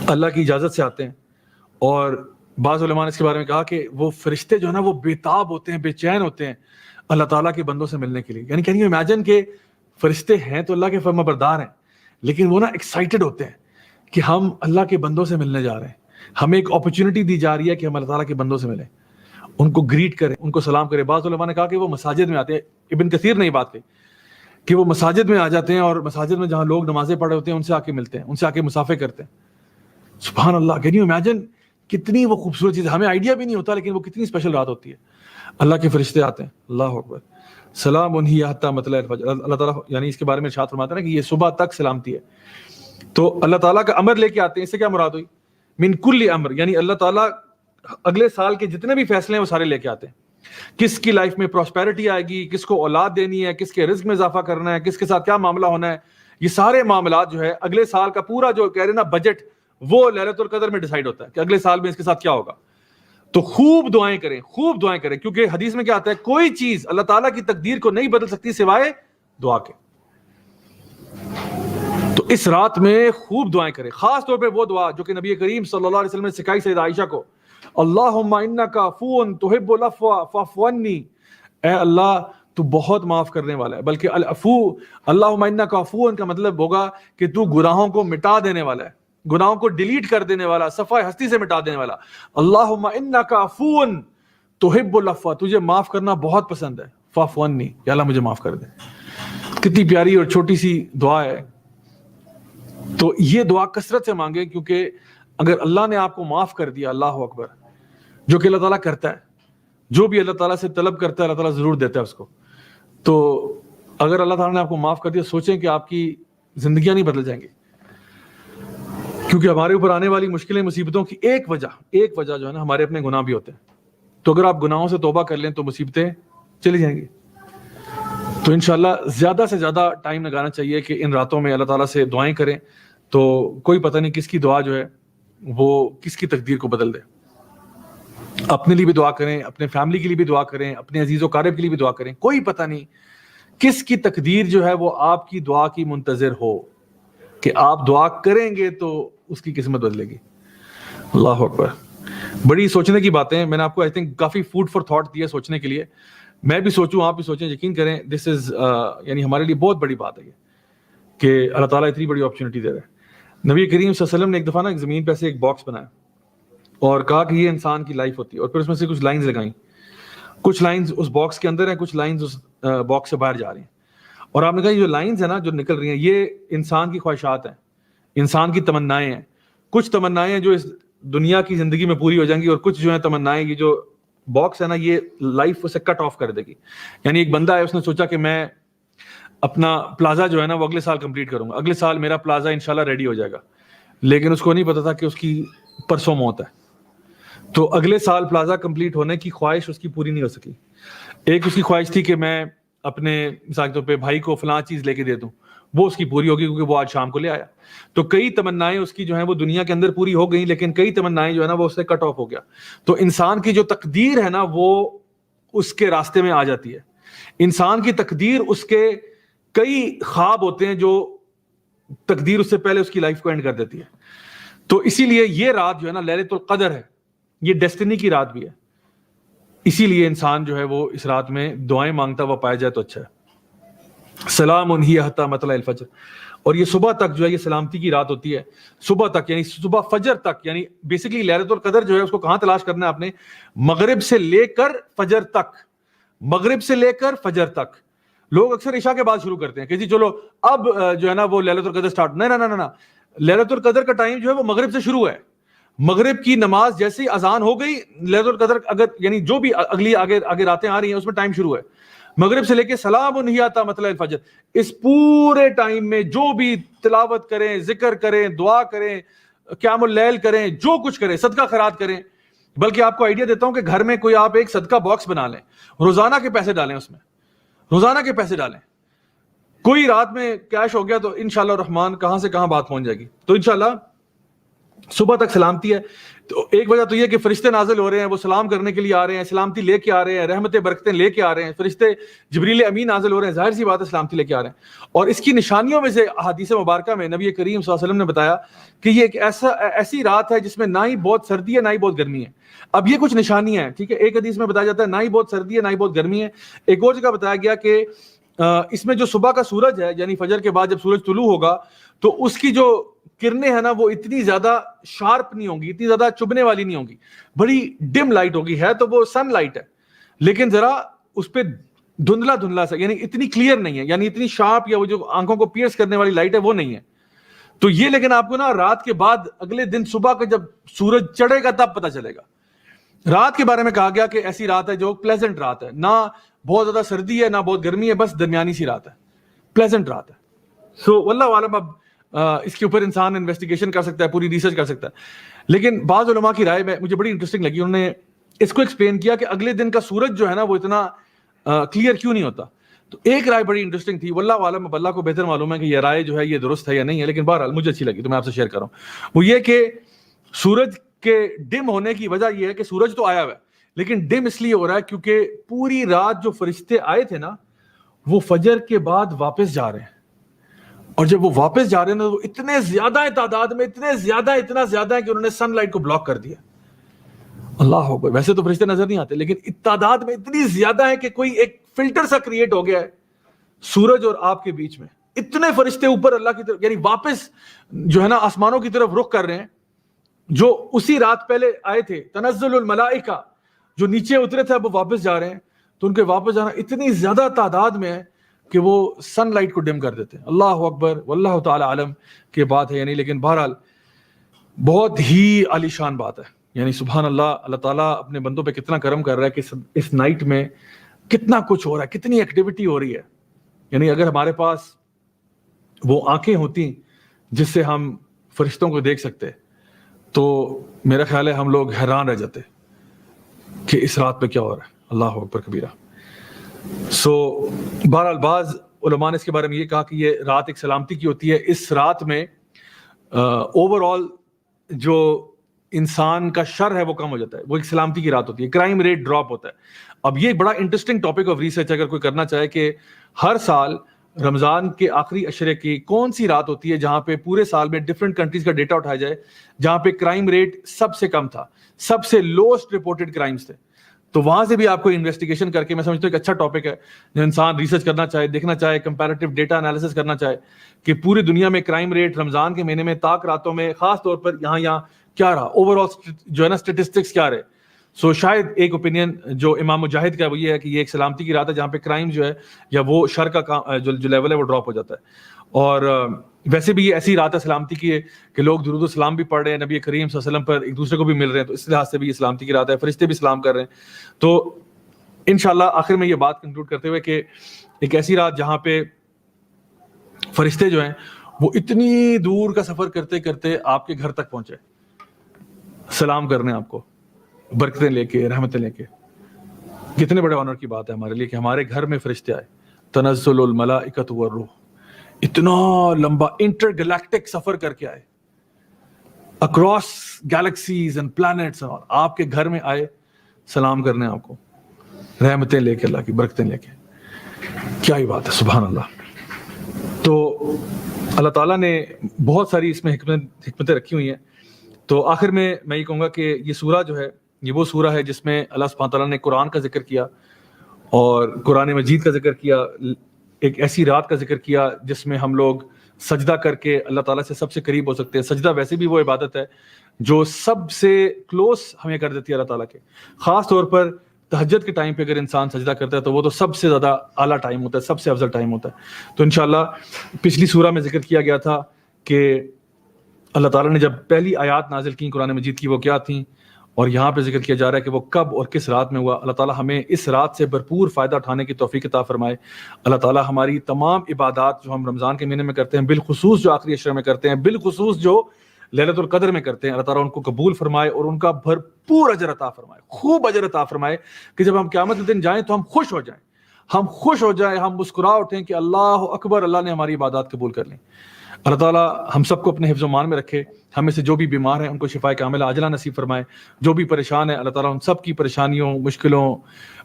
A: اللہ کی اجازت سے آتے ہیں. اور بعض علماء نے اس کے بارے میں کہا کہ وہ فرشتے جو ہے نا وہ بےتاب ہوتے ہیں, بے چین ہوتے ہیں اللہ تعالیٰ کے بندوں سے ملنے کے لیے. یعنی کین یو امیجن کہ فرشتے ہیں تو اللہ کے فرما بردار ہیں, لیکن وہ نا ایکسائٹڈ ہوتے ہیں کہ ہم اللہ کے بندوں سے ملنے جا رہے ہیں, ہمیں ایک اپرچونٹی دی جا رہی ہے کہ ہم اللہ تعالیٰ کے بندوں سے ملیں, ان کو گریٹ کریں, ان کو سلام کریں. بعض علماء نے کہا کہ وہ مساجد میں آتے ہیں, ابن کثیر نے یہ بات کہی کہ وہ مساجد میں آ جاتے ہیں اور مساجد میں جہاں لوگ نمازیں پڑھ رہے ہوتے ہیں ان سے آ کے ملتے ہیں, ان سے آ کے مصافحے کرتے ہیں. سبحان اللہ, کین یو امیجن کتنی وہ خوبصورت چیز ہے, ہمیں آئیڈیا بھی نہیں ہوتا لیکن وہ کتنی اسپیشل رات ہوتی ہے. اللہ کے فرشتے آتے ہیں, اللہ اکبر. سلام ہی حتی مطلع الفجر, اللہ تعالیٰ یعنی اس کے بارے میں ارشاد فرماتا ہے نا کہ یہ صبح تک سلامتی ہے. تو اللہ تعالیٰ کا امر لے کے آتے ہیں, اس سے کیا مراد ہوئی؟ من کل امر, یعنی اللہ تعالیٰ اگلے سال کے جتنے بھی فیصلے ہیں وہ سارے لے کے آتے ہیں. کس کی لائف میں پراسپیرٹی آئے گی, کس کو اولاد دینی ہے, کس کے رزق میں اضافہ کرنا ہے, کس کے ساتھ کیا معاملہ ہونا ہے, یہ سارے معاملات جو ہے اگلے سال کا پورا جو کہہ رہے نا بجٹ, وہ لیلۃ القدر میں ڈیسائیڈ ہوتا ہے کہ اگلے سال میں اس کے ساتھ کیا ہوگا. تو خوب دعائیں کریں, خوب دعائیں کریں, کیونکہ حدیث میں کیا آتا ہے کوئی چیز اللہ تعالیٰ کی تقدیر کو نہیں بدل سکتی سوائے دعا کے. تو اس رات میں خوب دعائیں کریں, خاص طور پہ وہ دعا جو کہ نبی کریم صلی اللہ علیہ وسلم نے سکھائی سیدہ عائشہ کو, اللہم انک عفو تحب العفو فاعف عنی, اے اللہ تو بہت معاف کرنے والا ہے. بلکہ العفو, اللہم انک عفو کا مطلب ہوگا کہ تو گناہوں کو مٹا دینے والا ہے, گناہوں کو ڈیلیٹ کر دینے والا, صفحہ ہستی سے مٹا دینے والا. اللہم انک عفو تحب العفو, تجھے معاف کرنا بہت پسند ہے, فاعف عنی, یا اللہ مجھے معاف کر دے. کتنی پیاری اور چھوٹی سی دعا ہے. تو یہ دعا کثرت سے مانگیں, کیونکہ اگر اللہ نے آپ کو معاف کر دیا, اللہ اکبر, جو کہ اللہ تعالیٰ کرتا ہے, جو بھی اللہ تعالیٰ سے طلب کرتا ہے اللہ تعالیٰ ضرور دیتا ہے اس کو. تو اگر اللہ تعالیٰ نے آپ کو معاف کر دیا, سوچیں کہ آپ کی زندگیاں نہیں بدل جائیں گی, کیونکہ ہمارے اوپر آنے والی مشکلیں مصیبتوں کی ایک وجہ جو ہے نا ہمارے اپنے گناہ بھی ہوتے ہیں. تو اگر آپ گناہوں سے توبہ کر لیں تو مصیبتیں چلی جائیں گی. تو انشاءاللہ زیادہ سے زیادہ ٹائم لگانا چاہیے کہ ان راتوں میں اللہ تعالیٰ سے دعائیں کریں, تو کوئی پتہ نہیں کس کی دعا جو ہے وہ کس کی تقدیر کو بدل دے. اپنے لیے بھی دعا کریں, اپنے فیملی کے لیے بھی دعا کریں, اپنے عزیز و اقارب کے لیے بھی دعا کریں. کوئی پتہ نہیں کس کی تقدیر جو ہے وہ آپ کی دعا کی منتظر ہو, کہ آپ دعا کریں گے تو اس کی قسمت بدلے گی. اللہ اکبر. بڑی سوچنے کی باتیں, میں نے آپ کو I think coffee food for thought دیا سوچنے کے لیے. میں بھی سوچوں, آپ بھی سوچیں, یقین کریں دس از یعنی ہمارے لیے بہت بڑی بات ہے یہ کہ اللہ تعالیٰ اتنی بڑی اپرچونٹی دے رہا ہے. نبی کریم صلی اللہ علیہ وسلم نے ایک دفعہ نا ایک زمین پہ سے ایک باکس بنایا اور کہا کہ یہ انسان کی لائف ہوتی ہے, اور پھر اس میں سے کچھ لائنز لگائیں. کچھ لائنز اس باکس کے اندر ہیں, کچھ لائنز اس باکس سے باہر جا رہی ہیں. اور آپ نے کہا یہ جو لائنز ہیں نا جو نکل رہی ہیں یہ انسان کی خواہشات ہیں, انسان کی تمنائیں ہیں. کچھ تمنائیں جو اس دنیا کی زندگی میں پوری ہو جائیں گی, اور کچھ جو ہیں تمنائیں یہ جو باکس ہے نا یہ لائف اسے کٹ آف کر دے گی. یعنی ایک بندہ ہے, اس نے سوچا کہ میں اپنا پلازا جو ہے نا وہ اگلے سال کمپلیٹ کروں گا, اگلے سال میرا پلازا انشاءاللہ ریڈی ہو جائے گا. لیکن اس کو نہیں پتا تھا کہ اس کی پرسوں موت ہے. تو اگلے سال پلازا کمپلیٹ ہونے کی خواہش اس کی پوری نہیں ہو سکی. ایک اس کی خواہش تھی کہ میں اپنے مثال کے طور پہ بھائی کو فلاں چیز لے کے دے دوں, وہ اس کی پوری ہوگی کیونکہ وہ آج شام کو لے آیا. تو کئی تمنائیں اس کی جو ہیں وہ دنیا کے اندر پوری ہو گئیں, لیکن کئی تمنائیں جو ہے نا وہ اس سے کٹ آف ہو گیا. تو انسان کی جو تقدیر ہے نا وہ اس کے راستے میں آ جاتی ہے. انسان کی تقدیر اس کے کئی خواب ہوتے ہیں جو تقدیر اس سے پہلے اس کی لائف کو اینڈ کر دیتی ہے. تو اسی لیے یہ رات جو ہے نا لیلۃ القدر ہے, یہ ڈیسٹنی کی رات بھی ہے. اسی لیے انسان جو ہے وہ اس رات میں دعائیں مانگتا ہوا پایا جائے تو اچھا ہے. سلام ہی حتی مطلع الفجر, اور یہ صبح تک جو ہے یہ سلامتی کی رات ہوتی ہے, صبح تک یعنی صبح فجر تک. یعنی بیسیکلی لیلۃ القدر جو ہے اس کو کہاں تلاش کرنا ہے آپ نے؟ مغرب سے لے کر فجر تک, مغرب سے لے کر فجر تک. لوگ اکثر عشاء کے بعد شروع کرتے ہیں کہ جی چلو اب جو ہے نا وہ لیلۃ القدر سٹارٹ. نہیں, لیلۃ القدر کا ٹائم جو ہے وہ مغرب سے شروع ہے. مغرب کی نماز جیسے ہی اذان ہو گئی, لیلۃ القدر اگر یعنی جو بھی اگلی آگے راتیں آ رہی ہیں اس میں ٹائم شروع ہے. مغرب سے لے کے سلام ہی حتی مطلع الفجر, اس پورے ٹائم میں جو بھی تلاوت کریں, ذکر کریں, دعا کریں, قیام اللیل کریں, جو کچھ کریں, صدقہ خیرات کریں. بلکہ آپ کو آئیڈیا دیتا ہوں کہ گھر میں کوئی آپ ایک صدقہ باکس بنا لیں, روزانہ کے پیسے ڈالیں اس میں, روزانہ کے پیسے ڈالیں. کوئی رات میں کیش ہو گیا تو انشاءاللہ الرحمن کہاں سے کہاں بات پہنچ جائے گی. تو انشاءاللہ صبح تک سلامتی ہے. تو ایک وجہ تو یہ کہ فرشتے نازل ہو رہے ہیں, وہ سلام کرنے کے لیے آ رہے ہیں, سلامتی لے کے آ رہے ہیں, رحمتیں برکتیں لے کے آ رہے ہیں. فرشتے جبریل امین نازل ہو رہے ہیں, ظاہر سی بات ہے سلامتی لے کے آ رہے ہیں. اور اس کی نشانیوں میں سے احادیث مبارکہ میں نبی کریم صلی اللہ علیہ وسلم نے بتایا کہ یہ ایک ایسی رات ہے جس میں نہ ہی بہت سردی ہے نہ ہی بہت گرمی ہے. اب یہ کچھ نشانیاں ہیں, ٹھیک ہے. ایک حدیث میں بتایا جاتا ہے نہ ہی بہت سردی ہے نہ ہی بہت گرمی ہے. ایک اور جگہ بتایا گیا کہ اس میں جو صبح کا سورج ہے یعنی فجر کے بعد جب سورج طلوع ہوگا تو اس کی جو کرنیں ہیں نا وہ اتنی زیادہ شارپ نہیں ہوں گی, اتنی زیادہ چبھنے والی نہیں ہوں گی, بڑی ڈم لائٹ ہوگی. ہے تو وہ سن لائٹ ہے لیکن ذرا اس پہ دھندلا دھندلا سا, یعنی اتنی کلیئر نہیں ہے, یعنی اتنی شارپ یا وہ جو آنکھوں کو پیئرس کرنے والی لائٹ ہے وہ نہیں ہے. تو یہ لیکن آپ کو نا رات کے بعد اگلے دن صبح کا جب سورج چڑھے گا تب پتہ چلے گا. رات کے بارے میں کہا گیا کہ ایسی رات ہے جو پلیزنٹ رات ہے, نہ بہت زیادہ سردی ہے نہ بہت گرمی ہے, بس درمیانی سی رات ہے, پلیزنٹ رات ہے. سو واللہ عالم اب اس کے اوپر انسان انویسٹیگیشن کر سکتا ہے, پوری ریسرچ کر سکتا ہے. لیکن بعض علماء کی رائے میں مجھے بڑی انٹرسٹنگ لگی, انہوں نے اس کو ایکسپلین کیا کہ اگلے دن کا سورج جو ہے نا وہ اتنا کلیئر کیوں نہیں ہوتا. تو ایک رائے بڑی انٹرسٹنگ تھی, واللہ عالم اب اللہ کو بہتر معلوم ہے کہ یہ رائے جو ہے یہ درست ہے یا نہیں ہے, لیکن بہرحال مجھے اچھی لگی تو میں آپ سے شیئر کر رہا ہوں. وہ یہ کہ سورج کے ڈم ہونے کی وجہ یہ ہے کہ سورج تو آیا ہوا ہے لیکن ڈم اس لیے ہو رہا ہے کیونکہ پوری رات جو فرشتے آئے تھے نا وہ فجر کے بعد واپس جا رہے ہیں, اور جب وہ واپس جا رہے ہیں تو اتنے زیادہ ہیں تعداد میں, اتنا زیادہ ہے کہ انہوں نے سن لائٹ کو بلاک کر دیا. اللہ اکبر. ویسے تو فرشتے نظر نہیں آتے لیکن تعداد میں اتنی زیادہ ہے کہ کوئی ایک فلٹر سا کریٹ ہو گیا ہے سورج اور آپ کے بیچ میں. اتنے فرشتے اوپر اللہ کی طرف یعنی واپس جو ہے نا آسمانوں کی طرف رخ کر رہے ہیں جو اسی رات پہلے آئے تھے. تنزل الملائکہ جو نیچے اترے تھے اب وہ واپس جا رہے ہیں, تو ان کے واپس جانا اتنی زیادہ تعداد میں ہے کہ وہ سن لائٹ کو ڈم کر دیتے ہیں. اللہ اکبر واللہ تعالی عالم کی بات ہے یعنی. لیکن بہرحال بہت ہی عالی شان بات ہے یعنی. سبحان اللہ, اللہ تعالیٰ اپنے بندوں پہ کتنا کرم کر رہا ہے کہ اس نائٹ میں کتنا کچھ ہو رہا ہے, کتنی ایکٹیویٹی ہو رہی ہے. یعنی اگر ہمارے پاس وہ آنکھیں ہوتی جس سے ہم فرشتوں کو دیکھ سکتے تو میرا خیال ہے ہم لوگ حیران رہ جاتے کہ اس رات پہ کیا ہو رہا ہے. اللہ اکبر کبیرہ. سو بہرحال بعض علماء نے اس کے بارے میں یہ کہا کہ یہ رات ایک سلامتی کی ہوتی ہے. اس رات میں اوور آل جو انسان کا شر ہے وہ کم ہو جاتا ہے, وہ ایک سلامتی کی رات ہوتی ہے, کرائم ریٹ ڈراپ ہوتا ہے. اب یہ بڑا انٹرسٹنگ ٹاپک آف ریسرچ اگر کوئی کرنا چاہے کہ ہر سال رمضان کے آخری عشرے کی کون سی رات ہوتی ہے جہاں پہ پورے سال میں ڈفرینٹ کنٹریز کا ڈیٹا اٹھایا جائے جہاں پہ کرائم ریٹ سب سے کم تھا, سب سے لوسٹ رپورٹڈ کرائمز تھے. تو وہاں سے بھی آپ کو انویسٹیگیشن کر کے میں سمجھتا ہوں ایک اچھا ٹاپک ہے جو انسان ریسرچ کرنا چاہے, دیکھنا چاہے, کمپیریٹیو ڈیٹا انالیسس کرنا چاہے کہ پوری دنیا میں کرائم ریٹ رمضان کے مہینے میں طاق راتوں میں خاص طور پر یہاں کیا رہا, اوور آل جو ہے نا اسٹیٹسٹکس کیا رہے. سو شاید ایک اوپینین جو امام مجاہد کا وہ یہ ہے کہ یہ ایک سلامتی کی رات ہے جہاں پہ کرائم جو ہے یا وہ شر کا جو لیول ہے وہ ڈراپ ہو جاتا ہے. اور ویسے بھی یہ ایسی رات ہے سلامتی کی ہے کہ لوگ درود و سلام بھی پڑھ رہے ہیں نبی کریم صلی اللہ علیہ وسلم پر, ایک دوسرے کو بھی مل رہے ہیں, تو اس لحاظ سے بھی یہ سلامتی کی رات ہے, فرشتے بھی سلام کر رہے ہیں. تو انشاءاللہ آخر میں یہ بات کنکلوڈ کرتے ہوئے کہ ایک ایسی رات جہاں پہ فرشتے جو ہیں وہ اتنی دور کا سفر کرتے کرتے آپ کے گھر تک پہنچے, سلام کرنے آپ کو, برکتیں لے کے, رحمتیں لے کے. کتنے بڑے آنر کی بات ہے ہمارے لیے کہ ہمارے گھر میں فرشتے آئے. تنزل الملائکۃ والروح, اتنا لمبا انٹر گلیکٹک سفر کر کے آئے اکراس گیلیکسیز اینڈ پلانٹس, اور آپ کے گھر میں آئے سلام کرنے آپ کو, رحمتیں لے کے, اللہ کی برکتیں لے کے. کیا ہی بات ہے، سبحان اللہ. تو اللہ تعالیٰ نے بہت ساری اس میں حکمتیں رکھی ہوئی ہیں. تو آخر میں یہ کہوں گا کہ یہ سورہ جو ہے یہ وہ سورہ ہے جس میں اللہ سبحانہ تعالیٰ نے قرآن کا ذکر کیا اور قرآن مجید کا ذکر کیا، ایک ایسی رات کا ذکر کیا جس میں ہم لوگ سجدہ کر کے اللہ تعالیٰ سے سب سے قریب ہو سکتے ہیں. سجدہ ویسے بھی وہ عبادت ہے جو سب سے کلوز ہمیں کر دیتی ہے اللہ تعالیٰ کے. خاص طور پر تہجد کے ٹائم پہ اگر انسان سجدہ کرتا ہے تو وہ تو سب سے زیادہ اعلیٰ ٹائم ہوتا ہے، سب سے افضل ٹائم ہوتا ہے. تو انشاءاللہ پچھلی سورہ میں ذکر کیا گیا تھا کہ اللہ تعالیٰ نے جب پہلی آیات نازل کی قرآن مجید کی وہ کیا تھیں، اور یہاں پہ ذکر کیا جا رہا ہے کہ وہ کب اور کس رات میں ہوا. اللہ تعالیٰ ہمیں اس رات سے بھرپور فائدہ اٹھانے کی توفیق عطا فرمائے. اللہ تعالیٰ ہماری تمام عبادات جو ہم رمضان کے مہینے میں کرتے ہیں، بالخصوص جو آخری عشرے میں کرتے ہیں، بالخصوص جو لیلۃ القدر میں کرتے ہیں، اللہ تعالیٰ ان کو قبول فرمائے اور ان کا بھرپور اجر عطا فرمائے، خوب اجر عطا فرمائے کہ جب ہم قیامت کے دن جائیں تو ہم خوش ہو جائیں، خوش ہو جائیں، ہم مسکرا اٹھیں کہ اللہ اکبر، اللہ نے ہماری عبادات قبول کر لیں. اللہ تعالیٰ ہم سب کو اپنے حفظ و مان میں رکھے. ہمیں سے جو بھی بیمار ہیں ان کو شفاء کاملہ عاجلہ نصیب فرمائے. جو بھی پریشان ہیں اللہ تعالیٰ ان سب کی پریشانیوں، مشکلوں،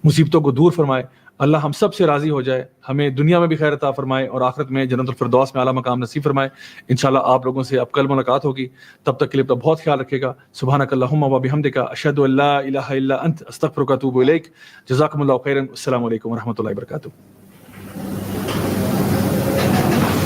A: مصیبتوں کو دور فرمائے. اللہ ہم سب سے راضی ہو جائے، ہمیں دنیا میں بھی خیر عطا فرمائے اور آخرت میں جنت الفردوس میں اعلیٰ مقام نصیب فرمائے. انشاءاللہ آپ لوگوں سے اب کل ملاقات ہوگی، تب تک کے لیے اپنا بہت خیال رکھے گا. سبحانک اللہم و بحمدک، اشہد ان لا الہ الا انت، استغفرک و اتوب الیک. جزاکم اللہ خیرا. السلام علیکم و رحمۃ اللہ وبرکاتہ.